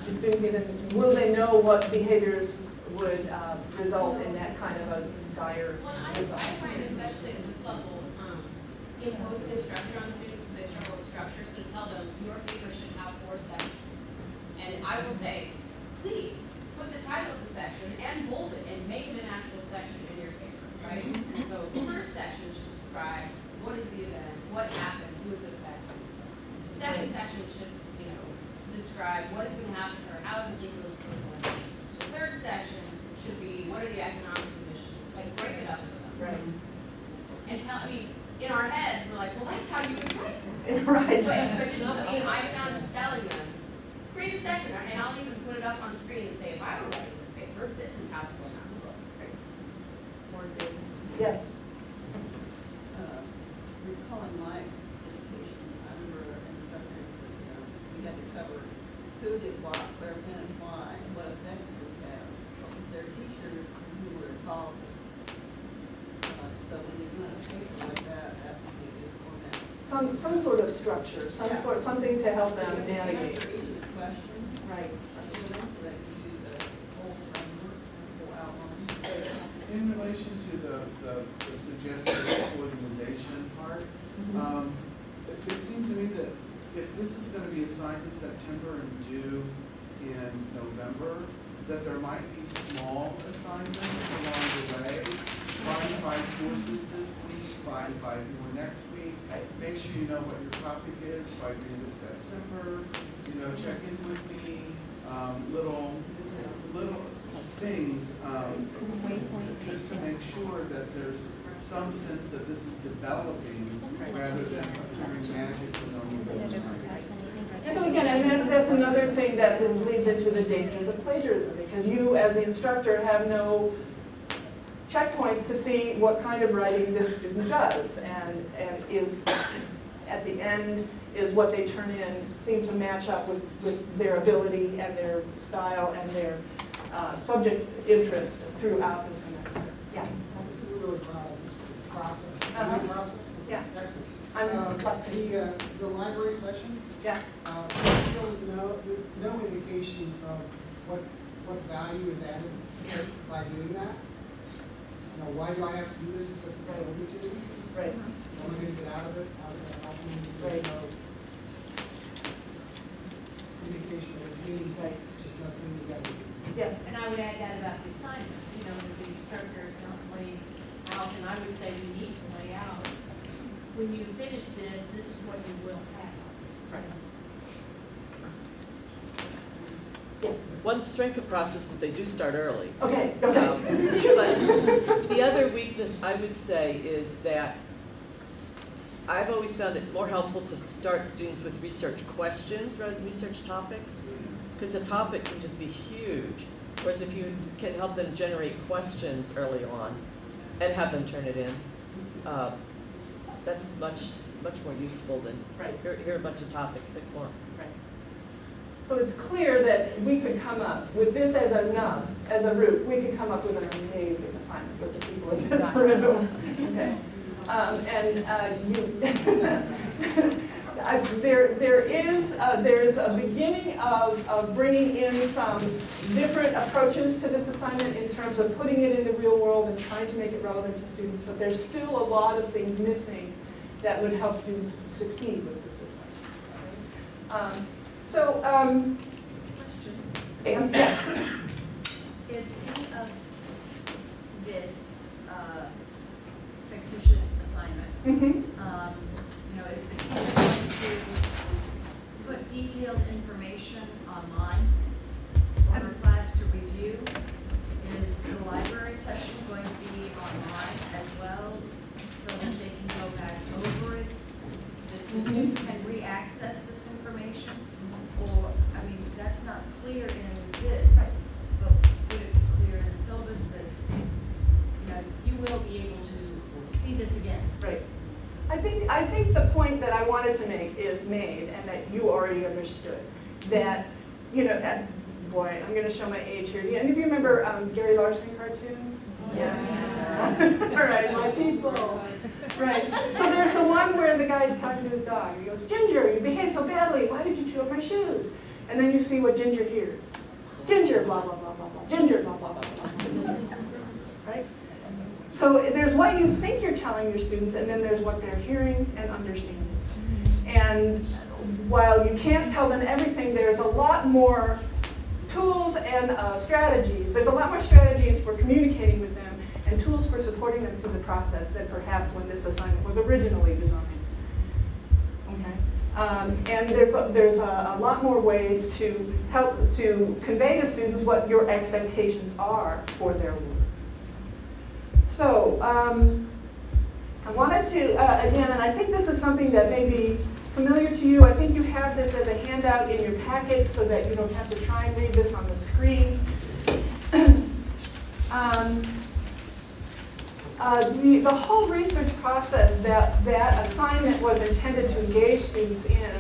The students even, will they know what behaviors would result in that kind of a dire Well, I result? find especially at this level, imposing a structure on students because they struggle with structure, so tell them your paper should have 4 sections. And I will say, please, put the title of the section and bold it and make it an actual section in your paper, right? And so the first section should describe what is the event, what happened, who is it affecting. So the second section should, describe what is going to happen or how is this influenced the curriculum. The third section should be what are the economic conditions, like break it up for them. Right. And in our heads, we're like, well, that's how you would write it. Right. But just, I found just telling them, create a section, and I'll even put it up on screen and say, if I were writing this paper, this is how it would look. Yes. Recalling my education, I remember in the veterinary system, we had to cover who did what, where, when, and why, and what effect it was having. What was their teachers who were involved. So when you're doing a paper like that would be a good format. Some sort of structure, something to help them navigate. Answer each question. Right. So that you do the whole framework, the whole outline. In relation to the suggested organization part, it seems to me that if this is going to be assigned in September and due in November, that there might be small assignments along the way. Find 5 sources this week, find 5 more next week. Make sure you know what your topic is by the end of September. Check in with me. Little things just to make sure that there's some sense that this is developing rather than appearing magic for no reason. So again, and that's another thing that leads into the dangers of plagiarism, because you as the instructor have no checkpoints to see what kind of writing this student does, and is at the end is what they turn in seem to match up with their ability and their style and their subject interest throughout the semester. Yeah. This is a really proud process. Process? Yeah. Excellent. The library session? Yeah. Still no indication of what value is added by doing that. Why do I have to do this except for opportunity? Right. What am I going to get out of it? How does that help me? Right. No indication of meaning. Right. It's just nothing you got to do. Yeah. And I would add that about the assignment, that the instructors don't lay out, and I would say we need to lay out, when you finish this is what you will have. Right. One strength of process is they do start early. Okay. But the other weakness I would say is that I've always found it more helpful to start students with research questions rather than research topics, because the topic can just be huge. Whereas if you can help them generate questions early on and have them turn it in, that's much more useful than here are a bunch of topics, pick one. Right. So it's clear that we could come up with this as a route. We could come up with an amazing assignment with the people in this room. Okay. There's a beginning of bringing in some different approaches to this assignment in terms of putting it in the real world and trying to make it relevant to students, but there's still a lot of things missing that would help students succeed with this assignment. Question. Yes. Is any of this fictitious assignment Mm-hmm. Is the teacher going to put detailed information online for her class to review? Is the library session going to be online as well, so that they can go back over it? That the students can re-access this information? Or, I mean, that's not clear in this, but would it be clear in the syllabus that, you will be able to see this again? Right. I think the point that I wanted to make is made, and that you already understood. That, boy, I'm going to show my age here. Do any of you remember Gary Larson cartoons? Yeah. All right, my people. Right. So there's the one where the guy's talking to his dog. He goes, "Ginger, you behaved so badly. Why did you chew up my shoes?" And then you see what Ginger hears. "Ginger, blah, blah, blah, blah, blah. Ginger, blah, blah, blah, blah." Right? So there's what you think you're telling your students, and then there's what they're hearing and understanding. And while you can't tell them everything, there's a lot more tools and strategies. There's a lot more strategies for communicating with them and tools for supporting them through the process than perhaps when this assignment was originally designed. Okay? And there's a lot more ways to help to convey to students what your expectations are for their work. So I wanted to, again, and I think this is something that may be familiar to you. I think you have this as a handout in your packet so that you don't have to try and read this on the screen. The whole research process that assignment was intended to engage students in,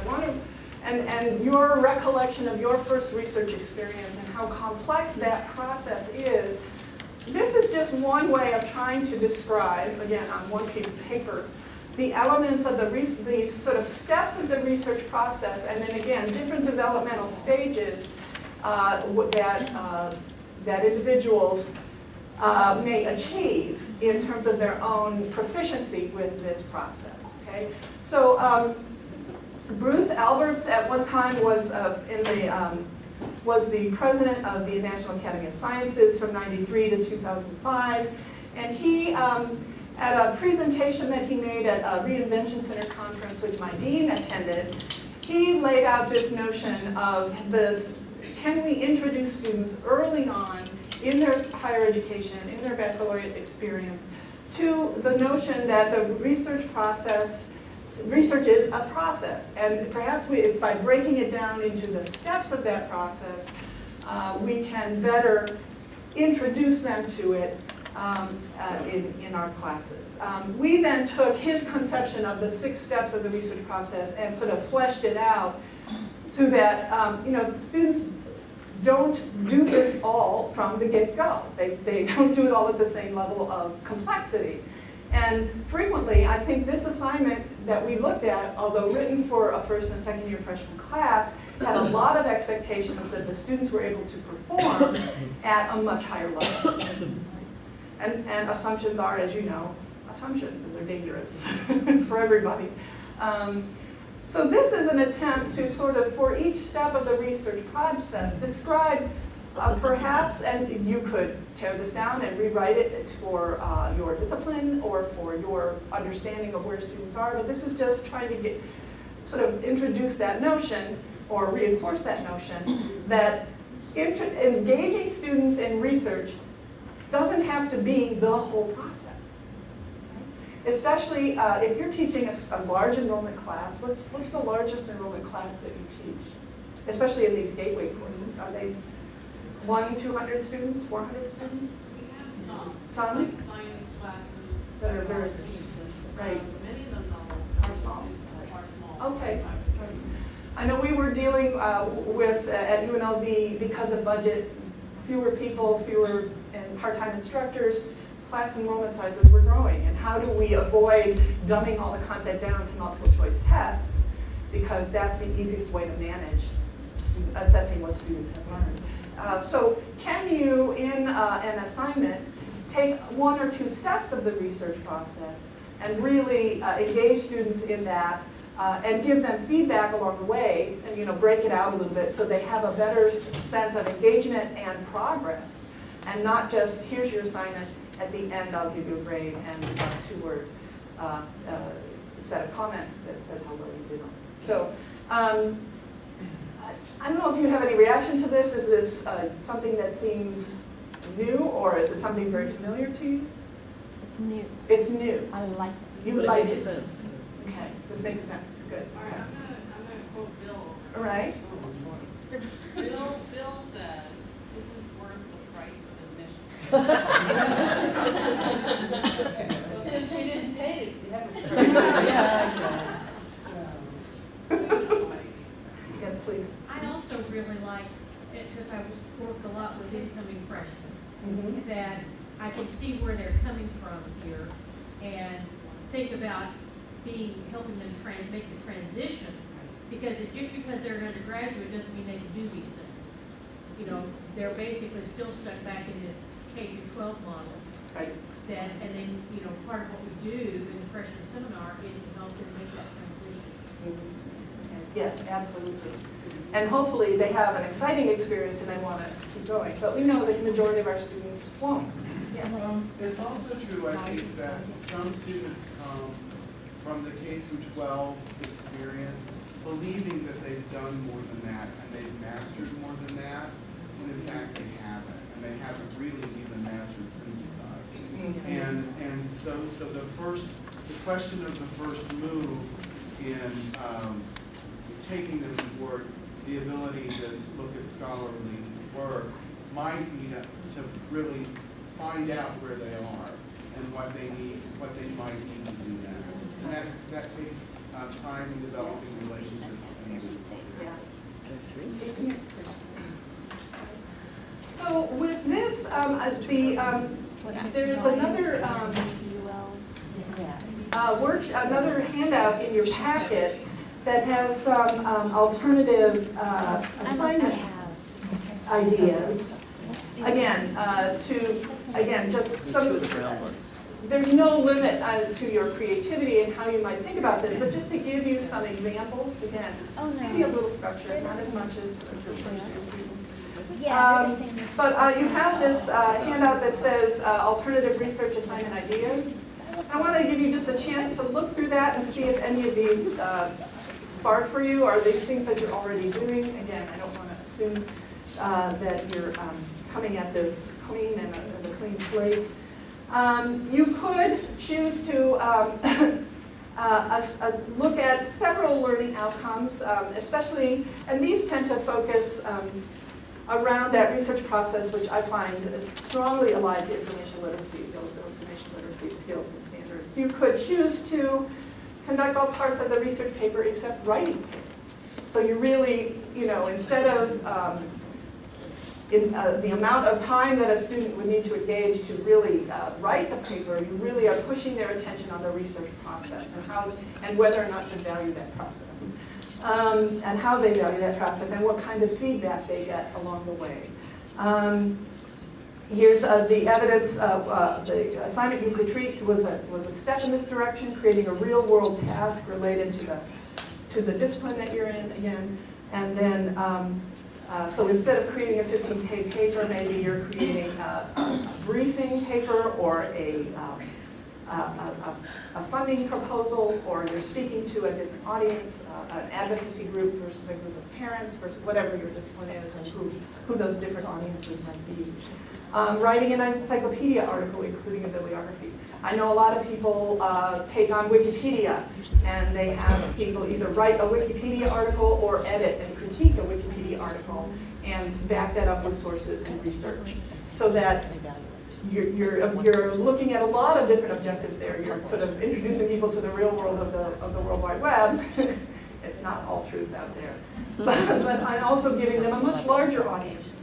and your recollection of your first research experience and how complex that process is, this is just one way of trying to describe, again, on one piece of paper, the elements of these sort of steps of the research process, and then again, different developmental stages that individuals may achieve in terms of their own proficiency with this process. Okay, so Bruce Alberts at one time was the president of the National Academy of Sciences from '93 to 2005, and he, at a presentation that he made at a Reinvention Center conference, which my dean attended, he laid out this notion of this: can we introduce students early on in their higher education, in their baccalaureate experience, to the notion that the research is a process, and perhaps by breaking it down into the steps of that process, we can better introduce them to it in our classes. We then took his conception of the 6 steps of the research process and sort of fleshed it out so that students don't do this all from the get-go. They don't do it all at the same level of complexity. And frequently, I think this assignment that we looked at, although written for a first and second year freshman class, had a lot of expectations that the students were able to perform at a much higher level. And assumptions are, as you know, assumptions, and they're dangerous for everybody. So this is an attempt to sort of, for each step of the research process, describe perhaps, and you could tear this down and rewrite it for your discipline or for your understanding of where students are, but this is just trying to sort of introduce that notion or reinforce that notion that engaging students in research doesn't have to be the whole process. Especially if you're teaching a large enrollment class. What's the largest enrollment class that you teach? Especially in these gateway courses. Are they 200 students, 400 students? We have Some? like science classes. That are very right. Many of them are small. Are small. Okay. I know we were dealing with, at UNLV, because of budget, fewer people, and part-time instructors, class enrollment sizes were growing. And how do we avoid dumbing all the content down to multiple choice tests? Because that's the easiest way to manage assessing what students have learned. So can you, in an assignment, take 1 or 2 steps of the research process and really engage students in that and give them feedback along the way and break it out a little bit so they have a better sense of engagement and progress, and not just, here's your assignment, at the end I'll give you a grade and 2 words. set of comments that says how well you did on it. So I don't know if you have any reaction to this. Is this something that seems new, or is it something very familiar to you? It's new. It's new. I like You But like it makes it. sense. Okay, this makes sense. Good. All right, I'm gonna quote Bill. All right. Bill says, this is worth the price of admission. Since we didn't pay it, you haven't. Yes, please. I also really like, because I worked a lot with incoming freshmen, Mhm. that I can see where they're coming from here and think about helping them make the transition. Because just because they're an undergraduate doesn't mean they can do these things. You know, they're basically still stuck back in this K-12 model. Right. And then, you know, part of what we do in the freshman seminar is to help them make that transition. Yes, absolutely. And hopefully they have an exciting experience and they want to keep going. But we know that the majority of our students won't. Yeah. It's also true, I think, that some students come from the K through 12 experience believing that they've done more than that and they've mastered more than that, when in fact they haven't, and they haven't really even mastered synthesize. And so the question of the first move in taking them toward the ability to look at scholarly work might be to really find out where they are and what they might need to do next. And that takes time in developing relationships. So with this, there's another another handout in your packet that has some alternative assignment ideas. Again, just some. There's no limit to your creativity and how you might think about this, but just to give you some examples, again, maybe a little structure, not as much as your first year students. But you have this handout that says alternative research assignment ideas. I want to give you just a chance to look through that and see if any of these spark for you. Are these things that you're already doing? Again, I don't want to assume that you're coming at this clean and a clean slate. You could choose to look at several learning outcomes, especially, and these tend to focus around that research process, which I find strongly allied to information literacy, those information literacy skills and standards. You could choose to conduct all parts of the research paper except writing. So you really, instead of the amount of time that a student would need to engage to really write the paper, you really are pushing their attention on the research process and whether or not to value that process. And how they value that process and what kind of feedback they get along the way. Here's the evidence of the assignment you could treat was a step in this direction, creating a real world task related to the discipline that you're in again. And then, so instead of creating a 15-page paper, maybe you're creating a briefing paper or a funding proposal, or you're speaking to a different audience, an advocacy group versus a group of parents versus whatever your discipline is and who those different audiences might be. Writing an encyclopedia article, including a bibliography. I know a lot of people take on Wikipedia, and they have people either write a Wikipedia article or edit and critique a Wikipedia article and back that up with sources and research, so that you're looking at a lot of different objectives there. You're sort of introducing people to the real world of the World Wide Web. It's not all truth out there, but I'm also giving them a much larger audience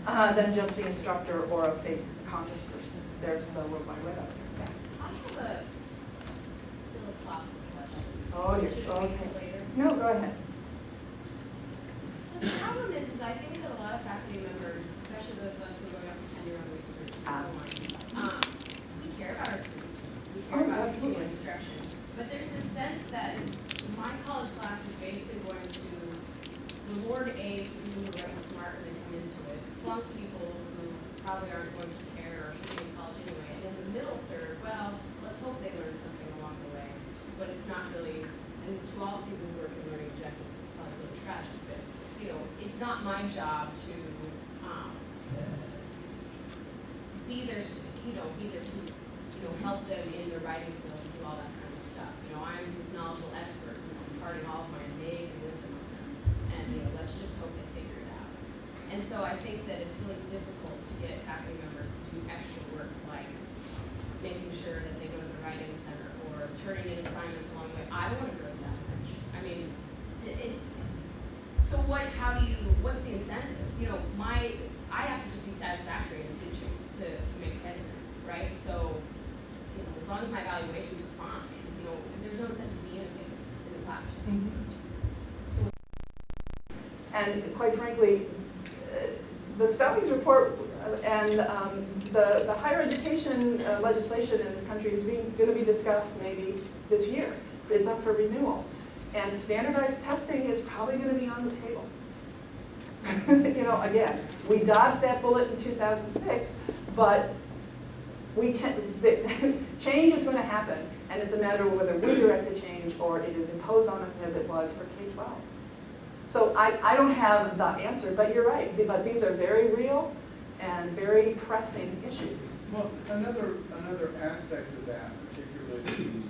than just the instructor or a fake congressperson. There's the World Wide Web out there. I have a philosophical question. Oh, you're Should okay. we do it later? No, go ahead. So the problem is I think that a lot of faculty members, especially those of us who are going up to tenure on research and so on, we care about our students. We care about teaching and instruction. But there's this sense that my college class is basically going to reward A's for people who are very smart when they come into it, flunk people who probably aren't going to care or should be in college anyway, and in the middle third, well, let's hope they learn something along the way. but it's not really, and to all the people who work in learning objectives, it's probably a little tragic, but, you know, it's not my job to, be there to, you know, help them in their writing skills and do all that kind of stuff. You know, I'm this knowledgeable expert who's imparting all of my amazing wisdom on them, and, you know, let's just hope they figure it out. And so I think that it's really difficult to get faculty members to do extra work, like making sure that they go to the writing center or turning in assignments along the way. I don't want to go that much. I mean, it's, so what, what's the incentive? You know, I have to just be satisfactory in teaching to make tenure, right? So, you know, as long as my evaluations are fine, you know, there's no incentive to be in the classroom. So, and quite frankly, the Stellings report and the higher education legislation in this country is going to be discussed maybe this year. It's up for renewal. And standardized testing is probably going to be on the table. You know, again, we dodged that bullet in 2006, but we can, change is going to happen, and it's a matter of whether we direct the change or it is imposed on us as it was for K-12. So I don't have the answer, but you're right. But these are very real and very pressing issues. Well, another aspect of that, particularly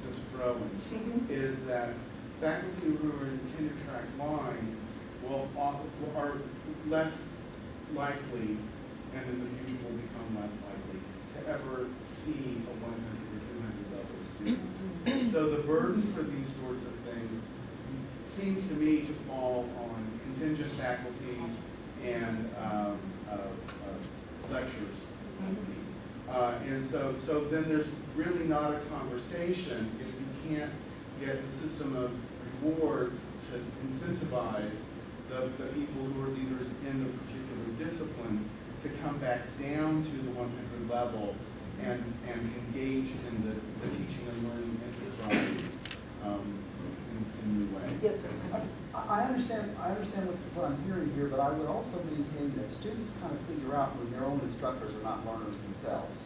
that's growing, is that faculty who are in tenure track lines are less likely, and in the future will become less likely, to ever see a 100 or 200 level student. So the burden for these sorts of things seems to me to fall on contingent faculty and lecturers. And so then there's really not a conversation if you can't get the system of rewards to incentivize the people who are leaders in the particular disciplines to come back down to the 100 level and engage in the teaching and learning enterprise in new ways. Yes, sir. I understand what I'm hearing here, but I would also maintain that students kind of figure out when their own instructors are not learners themselves.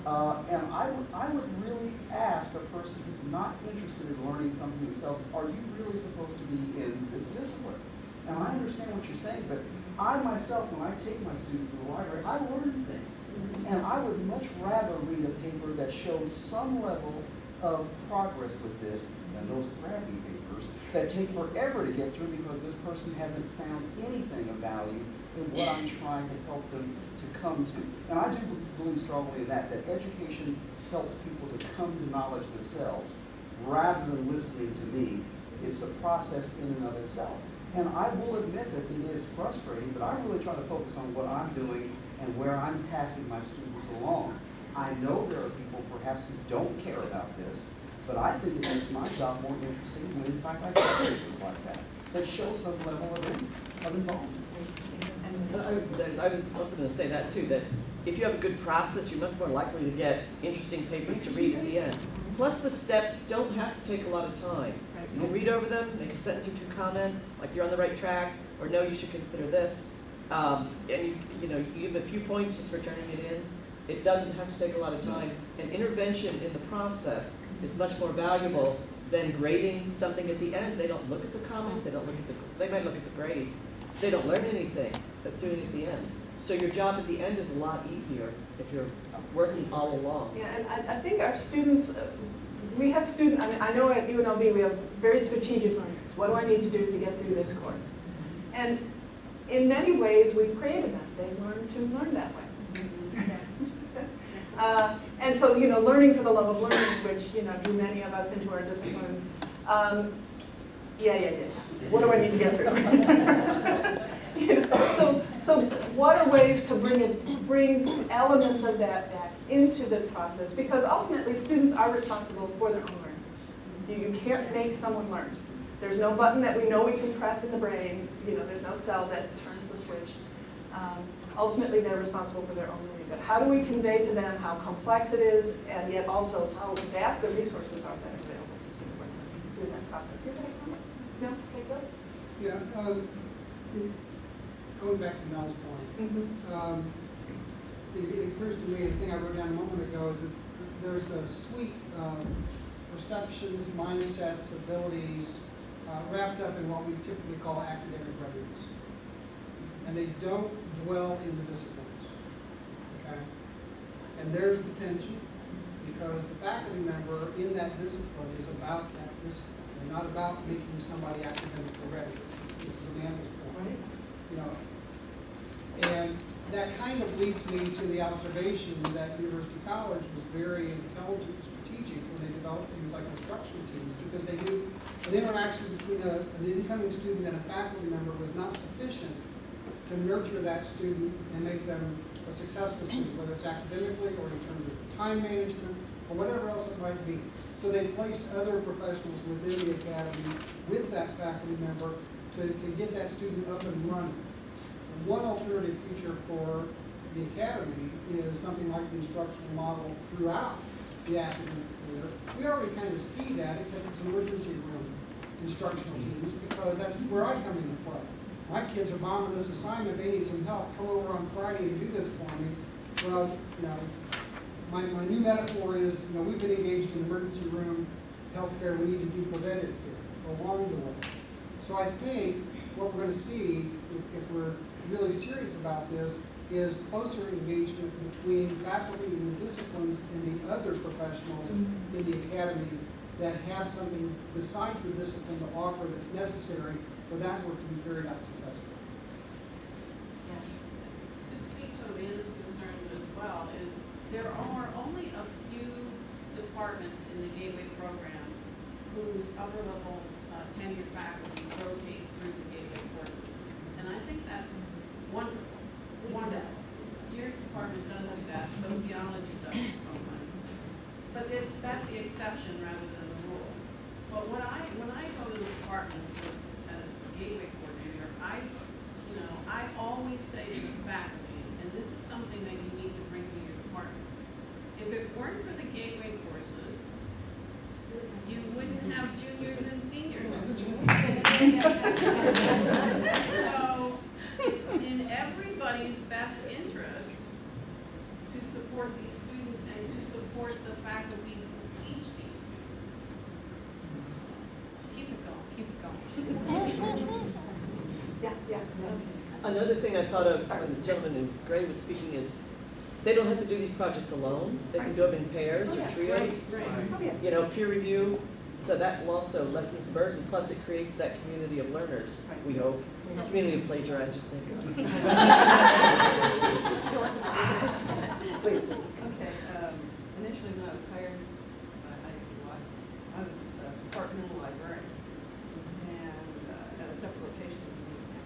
And I would really ask a person who's not interested in learning something themselves, are you really supposed to be in this discipline? Now, I understand what you're saying, but I myself, when I take my students to the library, I learn things. And I would much rather read a paper that shows some level of progress with this than those crappy papers that take forever to get through because this person hasn't found anything of value in what I'm trying to help them to come to. And I do believe strongly in that education helps people to come to knowledge themselves rather than listening to me. It's a process in and of itself. And I will admit that it is frustrating, but I really try to focus on what I'm doing and where I'm passing my students along. I know there are people perhaps who don't care about this, but I think it makes my job more interesting when in fact I get papers like that show some level of involvement. I was also going to say that too, that if you have a good process, you're much more likely to get interesting papers to read at the end. Plus the steps don't have to take a lot of time. You can read over them, make a sentence or two comment, like you're on the right track, or no, you should consider this. And you give a few points just for turning it in. It doesn't have to take a lot of time. And intervention in the process is much more valuable than grading something at the end. They don't look at the comments, they might look at the grade. They don't learn anything, but doing it at the end. So your job at the end is a lot easier if you're working all along. Yeah, and I think our students, we have students, I know at UNLV we have very strategic learners. What do I need to do to get through this course? And in many ways, we've created them. They learn to learn that way. And so, learning for the love of learning, which, drew many of us into our disciplines. What do I need to get through? So what are ways to bring elements of that back into the process? Because ultimately, students are responsible for their own learning. You can't make someone learn. There's no button that we know we can press in the brain. There's no cell that turns the switch. Ultimately, they're responsible for their own learning. But how do we convey to them how complex it is, and yet also how vast the resources are that are available to support them through that process? You have any comment? No? Okay, go. Yeah. Going back to Mel's point, it occurs to me, the thing I wrote down a moment ago is that there's a suite of perceptions, mindsets, abilities wrapped up in what we typically call academic readiness. And they don't dwell in the disciplines, okay? And there's the tension, because the faculty member in that discipline is about that discipline. They're not about making somebody academically ready. This is Amanda's point. You know, and that kind of leads me to the observation that University College was very intelligent and strategic when they developed things like instructional teams, because they knew an interaction between an incoming student and a faculty member was not sufficient to nurture that student and make them a successful student, whether it's academically or in terms of time management or whatever else it might be. So they placed other professionals within the academy with that faculty member to get that student up and running. And one alternative feature for the academy is something like the instructional model throughout the academic career. We already kind of see that, except it's emergency room instructional teams, because that's where I come into play. My kids are bombing this assignment, they need some help, come over on Friday and do this for me. Well, you know, my new metaphor is, you know, we've been engaged in emergency room healthcare, we need to do preventive care along the way. So I think what we're going to see, if we're really serious about this, is closer engagement between faculty in the disciplines and the other professionals in the academy that have something besides the discipline to offer that's necessary for that work to be carried out successfully. To speak to Amanda's concerns as well, is there are only a few departments in the Gateway program whose upper level tenured faculty rotate through the Gateway courses. And I think that's wonderful. Wonderful. Your department does have that, sociology doesn't so much. But that's the exception rather than the rule. But when I go to the department as a Gateway coordinator, I always say to the faculty, and this is something that you need to bring to your department, if it weren't for the Gateway courses, you wouldn't have juniors and seniors. So it's in everybody's best interest to support these students and to support the faculty who teach these students. Keep it going, keep it going. Another thing I thought of when the gentleman in gray was speaking is, they don't have to do these projects alone. They can do them in pairs or trios. You know, peer review, so that also lessens the burden. Plus, it creates that community of learners, we hope. Community of plagiarizers, maybe. Please. Okay, initially when I was hired by IUPUI, I was a departmental librarian and at a separate location in Newtown.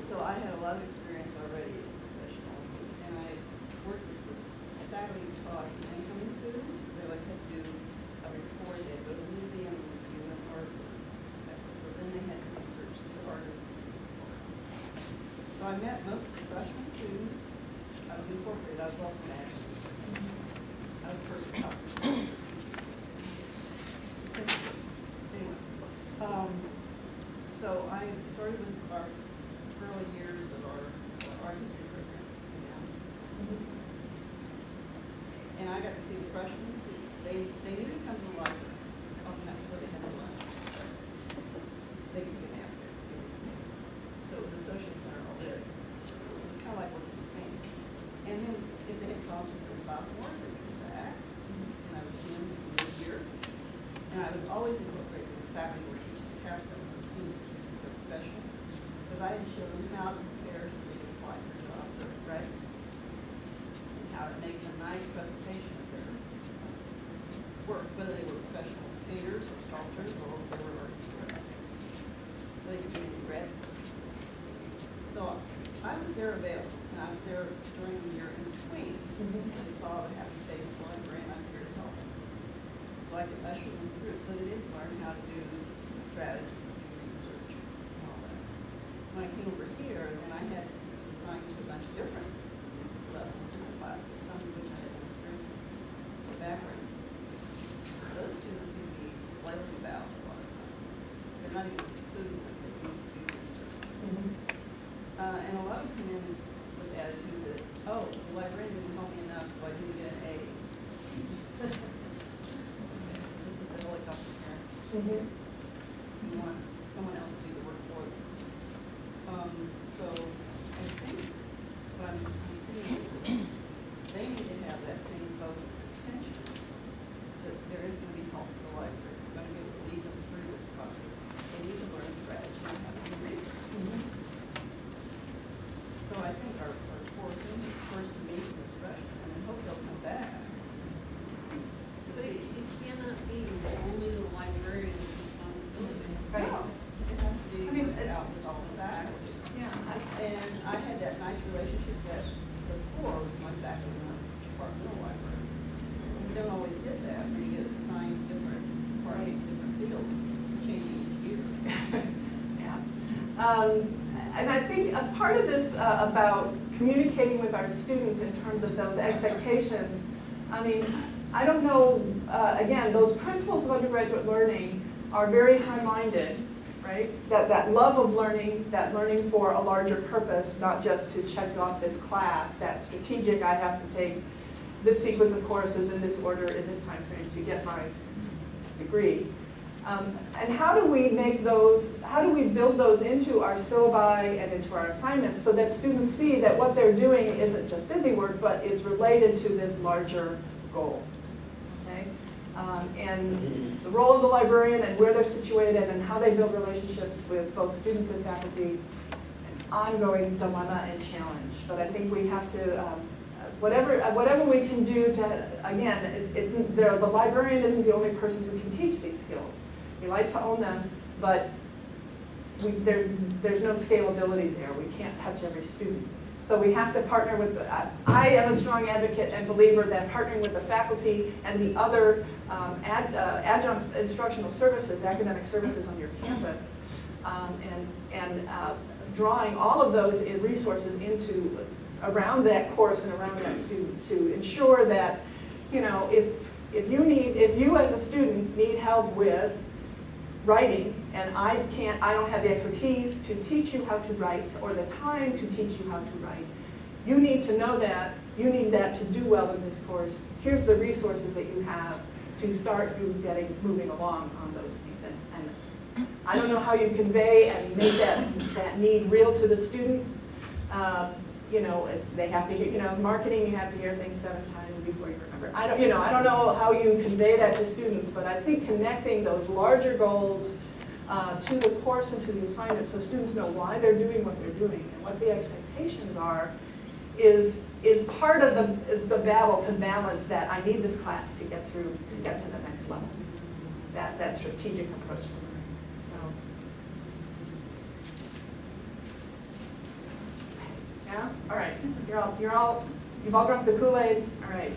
So I had a lot of experience already as a professional, and I worked with this faculty who taught incoming students. They would have to do a report, they would go to the museum, review an art. So then they had to research the artists. So I met most of the freshman students. I was incorporated, I was also an actor. I was the first top. Anyway, so I started with our early years of our art history program. And I got to see the freshmen students. They knew to come to the library. Often that's where they had to lunch. They could get out there. So it was a social center all day. Kind of like working with me. And then if they had problems with their sophomore, they would come back. And I would see them this year. And I was always incorporated with the faculty who were teaching the capstone for the seniors, which was so special. Because I had to show them how to prepare so they could apply for jobs, right? And how to make a nice presentation of their work, whether they were professional painters or sculptors or if they were artists. So they could be read. So I was there available, and I was there during the year in between. They saw the Happy Face Library, and I'm here to help them. So I could usher them through, so they did learn how to do strategy, research, and all that. When I came over here, then I had assigned to a bunch of different levels, different classes, some of which I had no background. Those students seem to be lightly about a lot of times. They're not even including that they need to do research. And a lot of them come in with the attitude that, oh, the librarian didn't help me enough, so I didn't get an A kids. You want someone else to do the work for them. So I think what I'm seeing is that they need to have that same focus and attention, that there is going to be help for the library. We're going to be able to lead them through this process. They need to learn strategy and how to do research. So I think our core thing is first to meet this freshmen, and I hope they'll come back. But it cannot be only the librarian's responsibility. Right. No, it has to be I mean, worked out with all the faculty. Yeah. And I had that nice relationship that before with my faculty in the departmental library. You don't always get that when you get assigned different departments, different fields, changing each year. And I think a part of this about communicating with our students in terms of those expectations, I mean, I don't know, again, those principles of undergraduate learning are very high-minded, right? That love of learning, that learning for a larger purpose, not just to check off this class, that strategic, I have to take this sequence of courses in this order, in this time frame to get my degree. And how do we make those, how do we build those into our syllabi and into our assignments so that students see that what they're doing isn't just busy work, but it's related to this larger goal, okay? And the role of the librarian and where they're situated and how they build relationships with both students and faculty, an ongoing dilemma and challenge. But I think we have to, whatever we can do to, again, the librarian isn't the only person who can teach these skills. We like to own them, but there's no scalability there. We can't touch every student. So we have to partner with, I am a strong advocate and believer that partnering with the faculty and the other adjunct instructional services, academic services on your campus, and drawing all of those resources into, around that course and around that student to ensure that, you know, if you as a student need help with writing, and I don't have the expertise to teach you how to write or the time to teach you how to write. You need to know that, you need that to do well in this course. Here's the resources that you have to start you moving along on those things. And I don't know how you convey and make that need real to the student. You know, they have to hear, you know, marketing, you have to hear things 7 times before you remember. I don't know how you convey that to students, but I think connecting those larger goals to the course and to the assignment so students know why they're doing what they're doing and what the expectations are is part of the battle to balance that I need this class to get through, to get to the next level. That strategic approach to learning. So. Yeah? All right. You've all drunk the Kool-Aid? All right.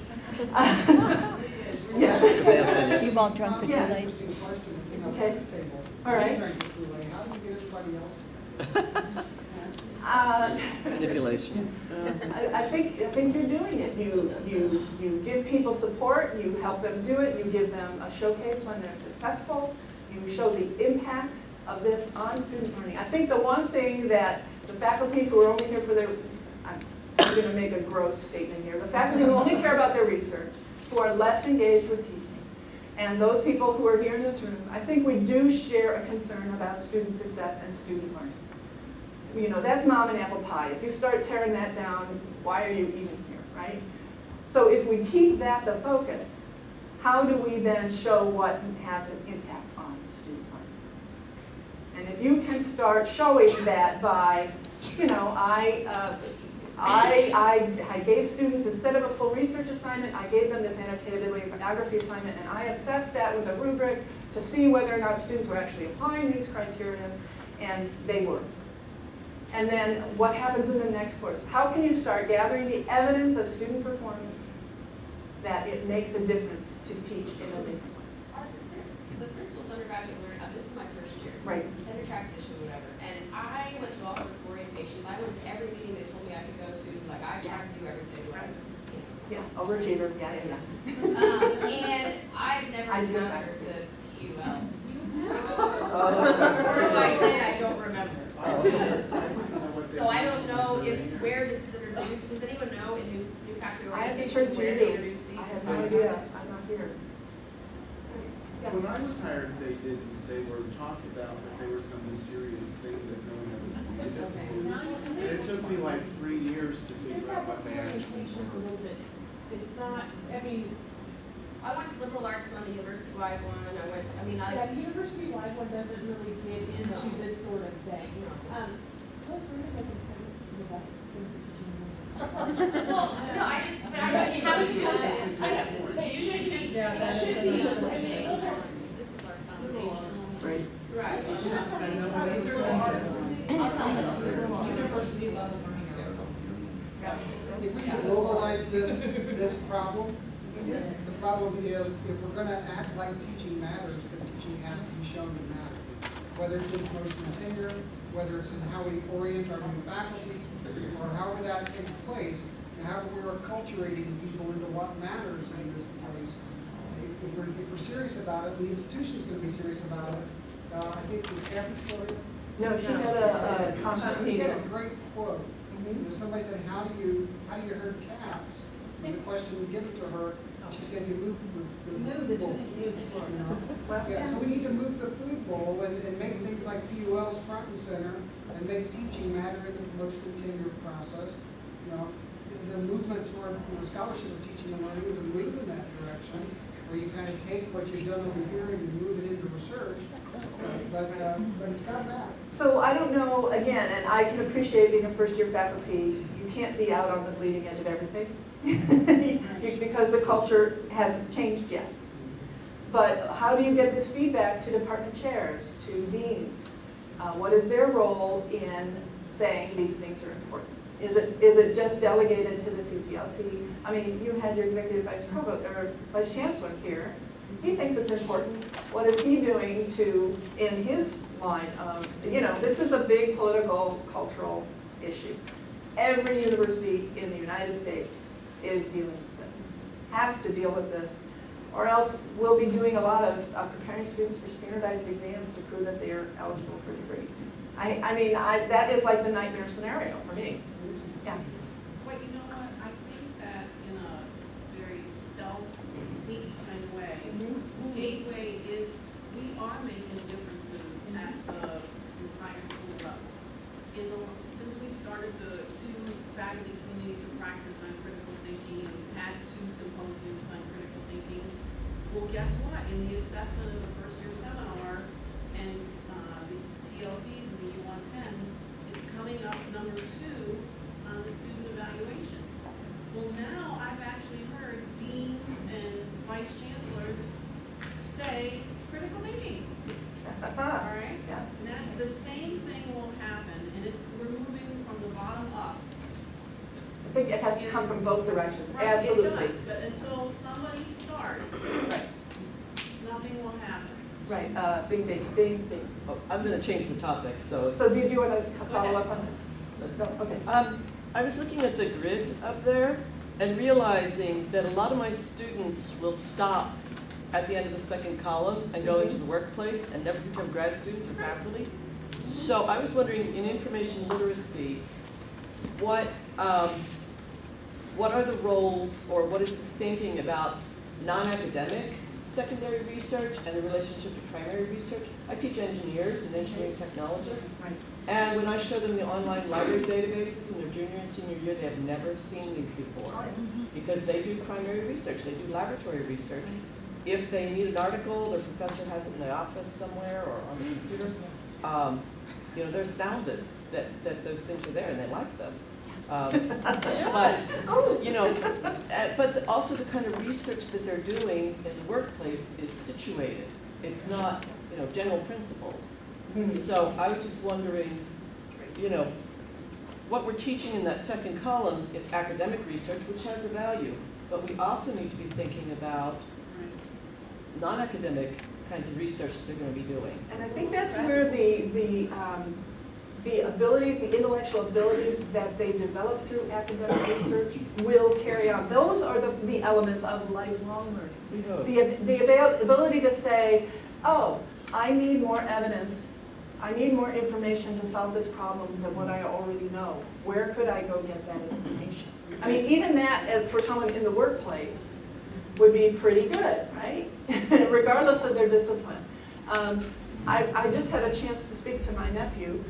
Yeah. You've all drunk the Yeah. Kool-Aid? Interesting question, you know, Okay. this table. All right. You drank the Kool-Aid. How do you get everybody else? Manipulation. I think you're doing it. You give people support, you help them do it, you give them a showcase when they're successful, you show the impact of this on student learning. I think the one thing that the faculty who are only here for their, I'm going to make a gross statement here, the faculty who only care about their research, who are less engaged with teaching, and those people who are here in this room, I think we do share a concern about student success and student learning. You know, that's mom and apple pie. If you start tearing that down, why are you even here, right? So if we keep that the focus, how do we then show what has an impact on student learning? And if you can start showing that by, you know, I gave students, instead of a full research assignment, I gave them this annotated bibliography assignment, and I assessed that with a rubric to see whether or not students were actually applying these criteria, and they were. And then what happens in the next course? How can you start gathering the evidence of student performance that it makes a difference to teach in a different way? The principal's undergraduate learning, this is my first year. Right. Tenure track edition, whatever. And I went to all sorts of orientations. I went to every meeting they told me I could go to. Like, I tried to do everything. Right. Yeah, overachiever, yeah. And I've never I do encountered the PULs. Oh. Or if I did, I don't remember. So I don't know where this is introduced. Does anyone know in new faculty I have to orientation turn to where you. they introduce these? I have no idea. I'm not here. When I was hired, they were talked about that there was some mysterious thing that no one ever did at school. And it took me like 3 years to figure out what they actually were. It's not, I mean, I went to liberal arts one, the university-wide one, yeah, university-wide one doesn't really get into this sort of thing. So for me, I can go back to the same for teaching. Well, no, I just, but I just, how do you do that? You should just, it should be, I mean, this is our foundation. Right. Right. I'll tell you. University level learning If we can globalize this problem, the problem is if we're gonna act like teaching matters, then teaching has to be shown to matter. Whether it's in promotion and tenure, whether it's in how we orient our new faculty, or however that takes place, and how we are acculturating people into what matters in this place. If we're serious about it, the institution's gonna be serious about it. I think was Kathy still here? No, she had a She conversation. had a great quote. Somebody said, how do you herd cats? And the question we give it to her, she said, you move the bowl. Yeah, so we need to move the food bowl and make things like PULs front and center and make teaching matter in the promotion and tenure process. The movement toward scholarship of teaching and learning is a move in that direction, where you kind of take what you've done over here and you move it into research. But it's got that. So I don't know, again, and I can appreciate being a first-year faculty, you can't be out on the bleeding edge of everything because the culture hasn't changed yet. But how do you get this feedback to department chairs, to deans? What is their role in saying these things are important? Is it just delegated to the CTLT? I mean, you had your executive vice provost or vice chancellor here. He thinks it's important. What is he doing to, in his line of, this is a big political, cultural issue. Every university in the United States is dealing with this, has to deal with this, or else we'll be doing a lot of preparing students for standardized exams to prove that they are eligible for a degree. I mean, that is like the nightmare scenario for me. Yeah. But you know what, I think that in a very stealth, sneaky kind of way, Gateway is, we are making differences at the entire school level. Since we started the 2 faculty communities of practice on critical thinking, and we've had 2 symposiums on critical thinking, well, guess what? In the assessment of the first year seminar and the TLCs and the U110s, it's coming up number 2 on the student evaluations. Well, now I've actually heard deans and vice chancellors say critical thinking. All right? Yeah. Now, the same thing will happen, and we're moving from the bottom up. I think it has to come from both directions, Right, absolutely. it does, but until somebody starts, nothing will happen. Right, bing. Oh, I'm gonna change the topic, so. So do you want to follow up on it? No, okay. I was looking at the grid up there and realizing that a lot of my students will stop at the end of the second column and go into the workplace and never become grad students or faculty. So I was wondering, in information literacy, what are the roles, or what is the thinking about non-academic secondary research and the relationship to primary research? I teach engineers and engineering technologists. And when I show them the online library databases in their junior and senior year, they have never seen these before. Because they do primary research, they do laboratory research. If they need an article, their professor has it in the office somewhere or on the computer, they're astounded that those things are there and they like them. But also the kind of research that they're doing in the workplace is situated. It's not, general principles. So I was just wondering, what we're teaching in that second column is academic research, which has a value, but we also need to be thinking about non-academic kinds of research that they're going to be doing. And I think that's where the abilities, the intellectual abilities that they develop through academic research will carry on. Those are the elements of lifelong learning. The ability to say, oh, I need more evidence, I need more information to solve this problem than what I already know. Where could I go get that information? I mean, even that, for someone in the workplace, would be pretty good, right? Regardless of their discipline. I just had a chance to speak to my nephew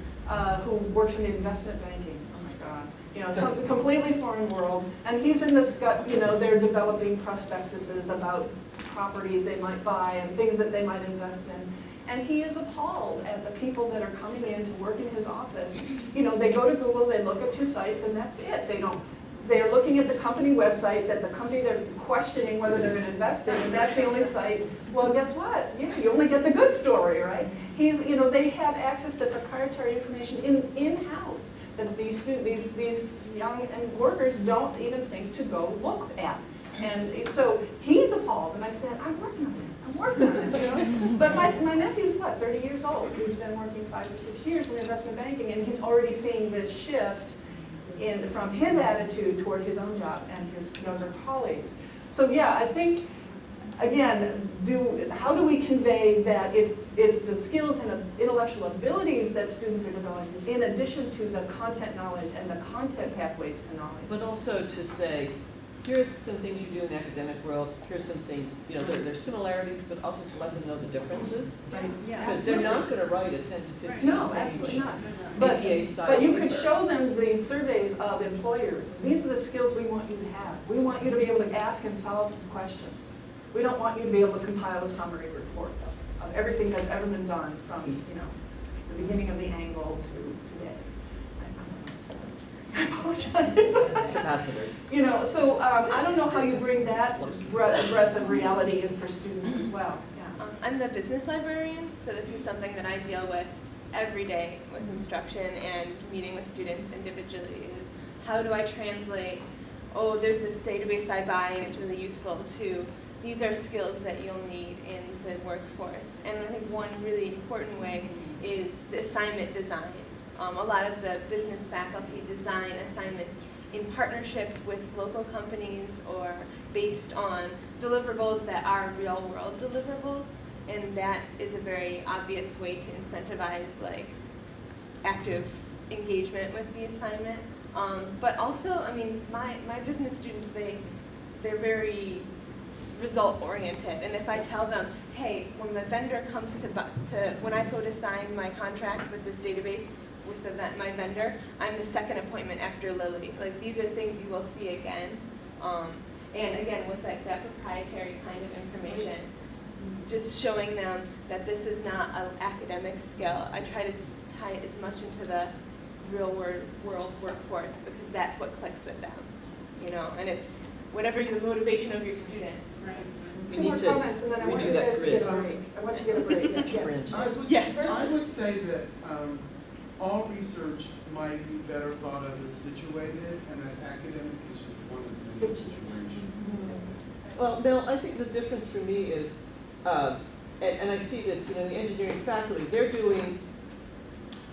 who works in investment banking. Oh my God. You know, some completely foreign world. And he's in this, you know, they're developing prospectuses about properties they might buy and things that they might invest in. And he is appalled at the people that are coming in to work in his office. You know, they go to Google, they look at 2 sites, and that's it. They're looking at the company website that the company they're questioning whether they're going to invest in, and that's the only site. Well, guess what? Yeah, you only get the good story, right? You know, they have access to proprietary information in-house that these young workers don't even think to go look at. And so he's appalled, and I said, I'm working on it. You know? But my nephew's, what, 30 years old. He's been working 5 or 6 years in investment banking, and he's already seeing this shift from his attitude toward his own job and his younger colleagues. So yeah, I think, again, how do we convey that it's the skills and intellectual abilities that students are developing in addition to the content knowledge and the content pathways to knowledge? But also to say, here's some things you do in the academic world, here's some things, you know, there's similarities, but also to let them know the differences. Right. Because they're not going to write a 10 to 15 No, page absolutely not. APA style But you could paper. show them the surveys of employers. These are the skills we want you to have. We want you to be able to ask and solve questions. We don't want you to be able to compile a summary report of everything that's ever been done from, you know, the beginning of the angle to today. I apologize. Capacitors. You know, so I don't know how you bring that breadth of reality in for students as well. Yeah. I'm the business librarian, so this is something that I deal with every day with instruction and meeting with students individually is how do I translate, oh, there's this database I buy and it's really useful, to these are skills that you'll need in the workforce. And I think one really important way is the assignment design. A lot of the business faculty design assignments in partnership with local companies or based on deliverables that are real world deliverables. And that is a very obvious way to incentivize like active engagement with the assignment. But also, I mean, my business students, they're very result oriented. And if I tell them, hey, when the vendor comes when I go to sign my contract with this database, with my vendor, I'm the second appointment after Lily. Like these are things you will see again. And again, with like that proprietary kind of information, just showing them that this is not an academic skill. I try to tie it as much into the real world workforce because that's what clicks with them, you know, and it's whatever the motivation of your student. Right. We Two need more to comments, and then I want you guys to get a grid. break. I want you to get a break. Yeah. Branches. I would say that all research might be better thought of as situated, and that academic is just one of the situations. Well, Mel, I think the difference for me is, and I see this, you know, the engineering faculty, they're doing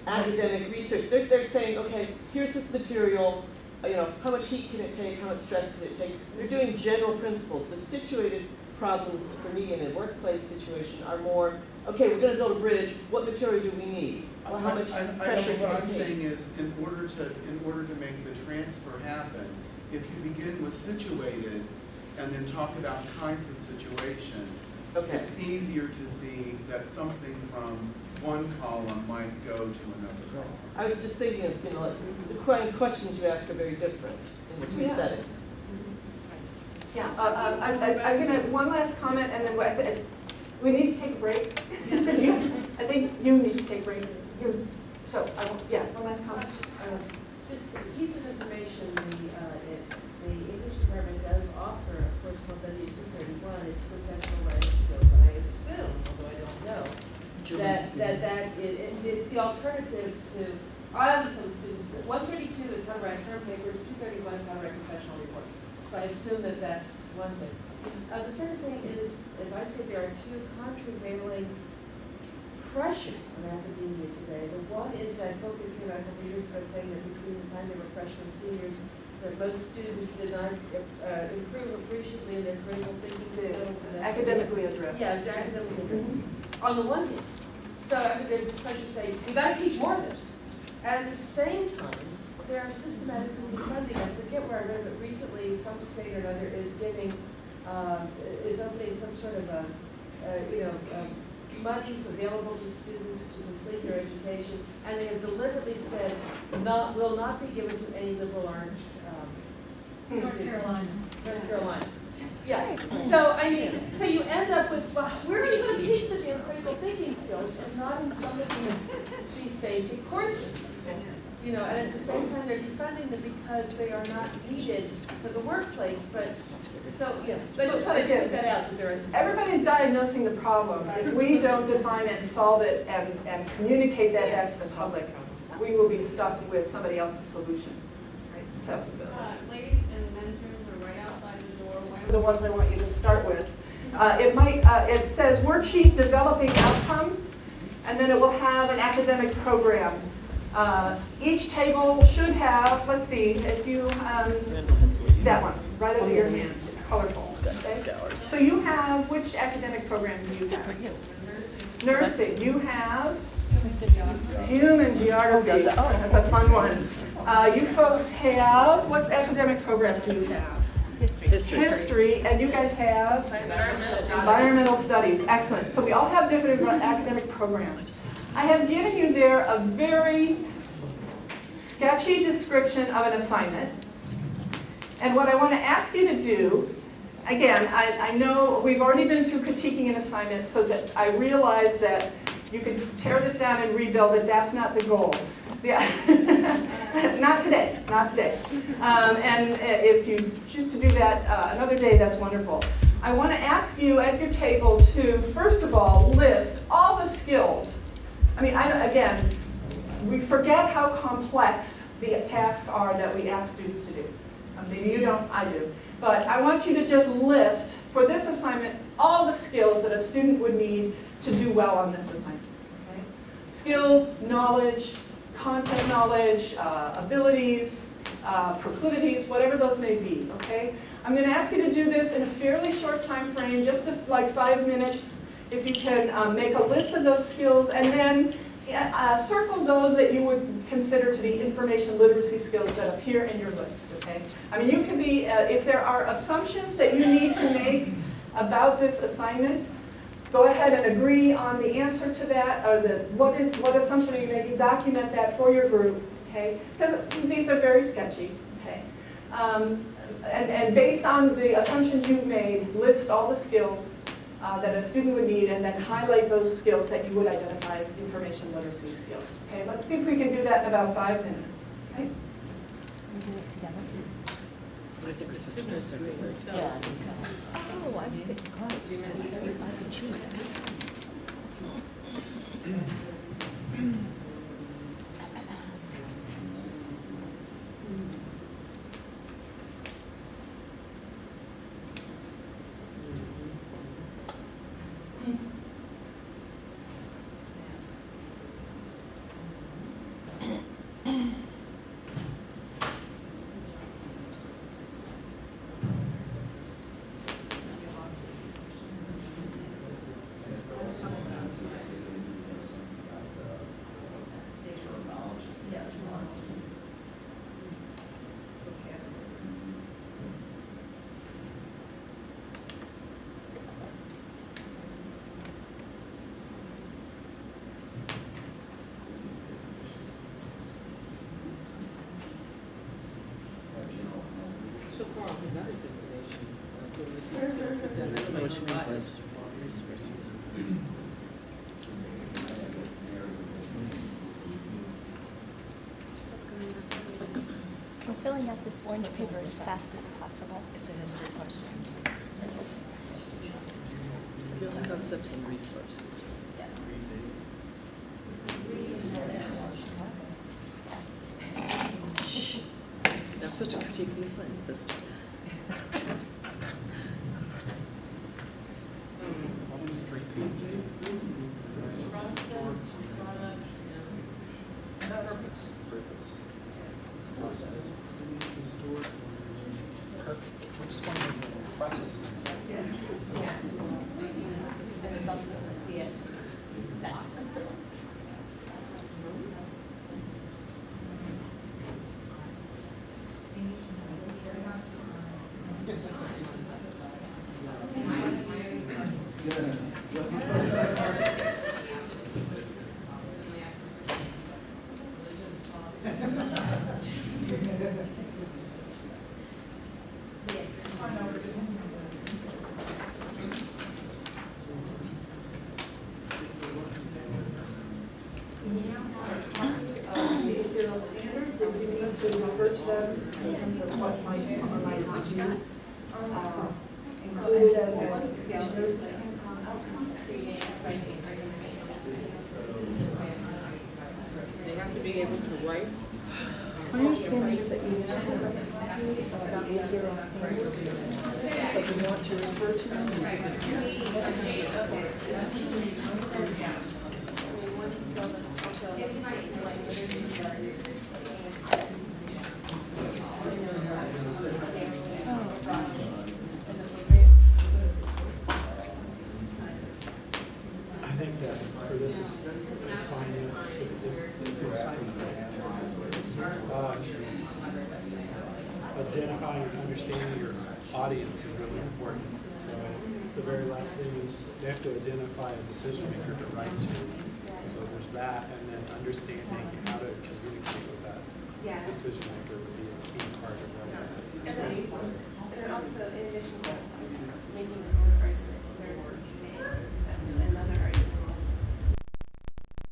academic research. They're saying, okay, here's this material, you know, how much heat can it take, how much stress can it take? They're doing general principles. The situated problems for me in a workplace situation are more, okay, we're going to build a bridge, what material do we need? Or how much pressure What can I'm it saying take? is, in order to make the transfer happen, if you begin with situated and then talk about kinds of situations, Okay. it's easier to see that something from one column might go to another column. I was just thinking of, you know, like, the kind of questions you ask are very different in the two Yeah. settings. Yeah, I'm gonna, one last comment, and then we need to take a break. I think you need to take a break. Yeah, one last comment. Just a piece of information, the English department does offer a course called W231, it's professional writing skills, and I assume, although I don't know, it's the alternative to, I always tell the students, 132 is how to write term papers, 231 is how to write professional reports. So I assume that that's one thing. The second thing is, as I say, there are two contravailing pressures on academia today. The one is that book that came out a couple years ago saying that between the time they were freshmen and seniors, that most students did not improve appreciably in their critical thinking skills. And Academically adrift. Yeah, they're academically adrift. On the one hand. So I mean, there's this pressure to say, we got to teach more of this. And at the same time, there are systematically funding. I forget where I read, but recently some state or another is giving is opening some sort of monies available to students to complete their education, and they have deliberately said will not be given to any liberal arts. North Carolina. North Carolina. Yeah. So I mean, so you end up with, well, where are you going to teach the critical thinking skills, and not in some of these basic courses? You know, and at the same time, they're defunding them because they are not needed for the workplace. But so yeah, I just want to get that out that there is. Everybody's diagnosing the problem. If we don't define it and solve it and communicate that back to the public, we will be stuck with somebody else's solution. Right? So, Ladies and men's rooms are right outside the door. the ones I want you to start with. It says worksheet developing outcomes, and then it will have an academic program. Each table should have, let's see, if you, that one, right under your hand, it's colorful. Okay? So you have, which academic program do you have? Nursing. You have human geography. That's a fun one. You folks have, what academic programs do you have? History, and you guys have environmental studies. Excellent. So we all have different academic programs. I have given you there a very sketchy description of an assignment. And what I want to ask you to do, again, I know we've already been through critiquing an assignment, so that I realize that you can tear this down and rebuild it. That's not the goal. Yeah. Not today, not today. And if you choose to do that another day, that's wonderful. I want to ask you at your table to, first of all, list all the skills. I mean, again, we forget how complex the tasks are that we ask students to do. Maybe you don't, I do. But I want you to just list, for this assignment, all the skills that a student would need to do well on this assignment. Okay? Skills, knowledge, content knowledge, abilities, proclivities, whatever those may be, okay? I'm going to ask you to do this in a fairly short time frame, just like 5 minutes. If you can make a list of those skills, and then circle those that you would consider to be information literacy skills that appear in your list, okay? I mean, you can be, if there are assumptions that you need to make about this assignment, go ahead and agree on the answer to that, or what assumption are you making, document that for your group, okay? Because these are very sketchy, okay? And based on the assumptions you've made, list all the skills that a student would need, and then highlight those skills that you would identify as information literacy skills. Okay, let's see if we can do that in about 5 minutes. Okay? We do it together. I think we're supposed to answer. Yeah. Oh, I was getting close. If I could choose it. So far, all we got is information. But then that's what you mean by resources. We're filling out this orange paper as fast as possible. It's a history question. Skills, concepts, and resources. Not supposed to critique the assignment this time. Process, product, Purpose. Process. Which one of the processes? Zero standards, if you need to refer to them in terms of what might or might not be included as standards. They have to be able to write. My understanding is that you have the A0 standards, so if you want to refer to them. I think that for this assignment, identifying and understanding your audience is really important. So the very last thing is they have to identify a decision maker to write to. So there's that, and then understanding how to communicate with that decision maker would be a key part of that. And then also, in addition to making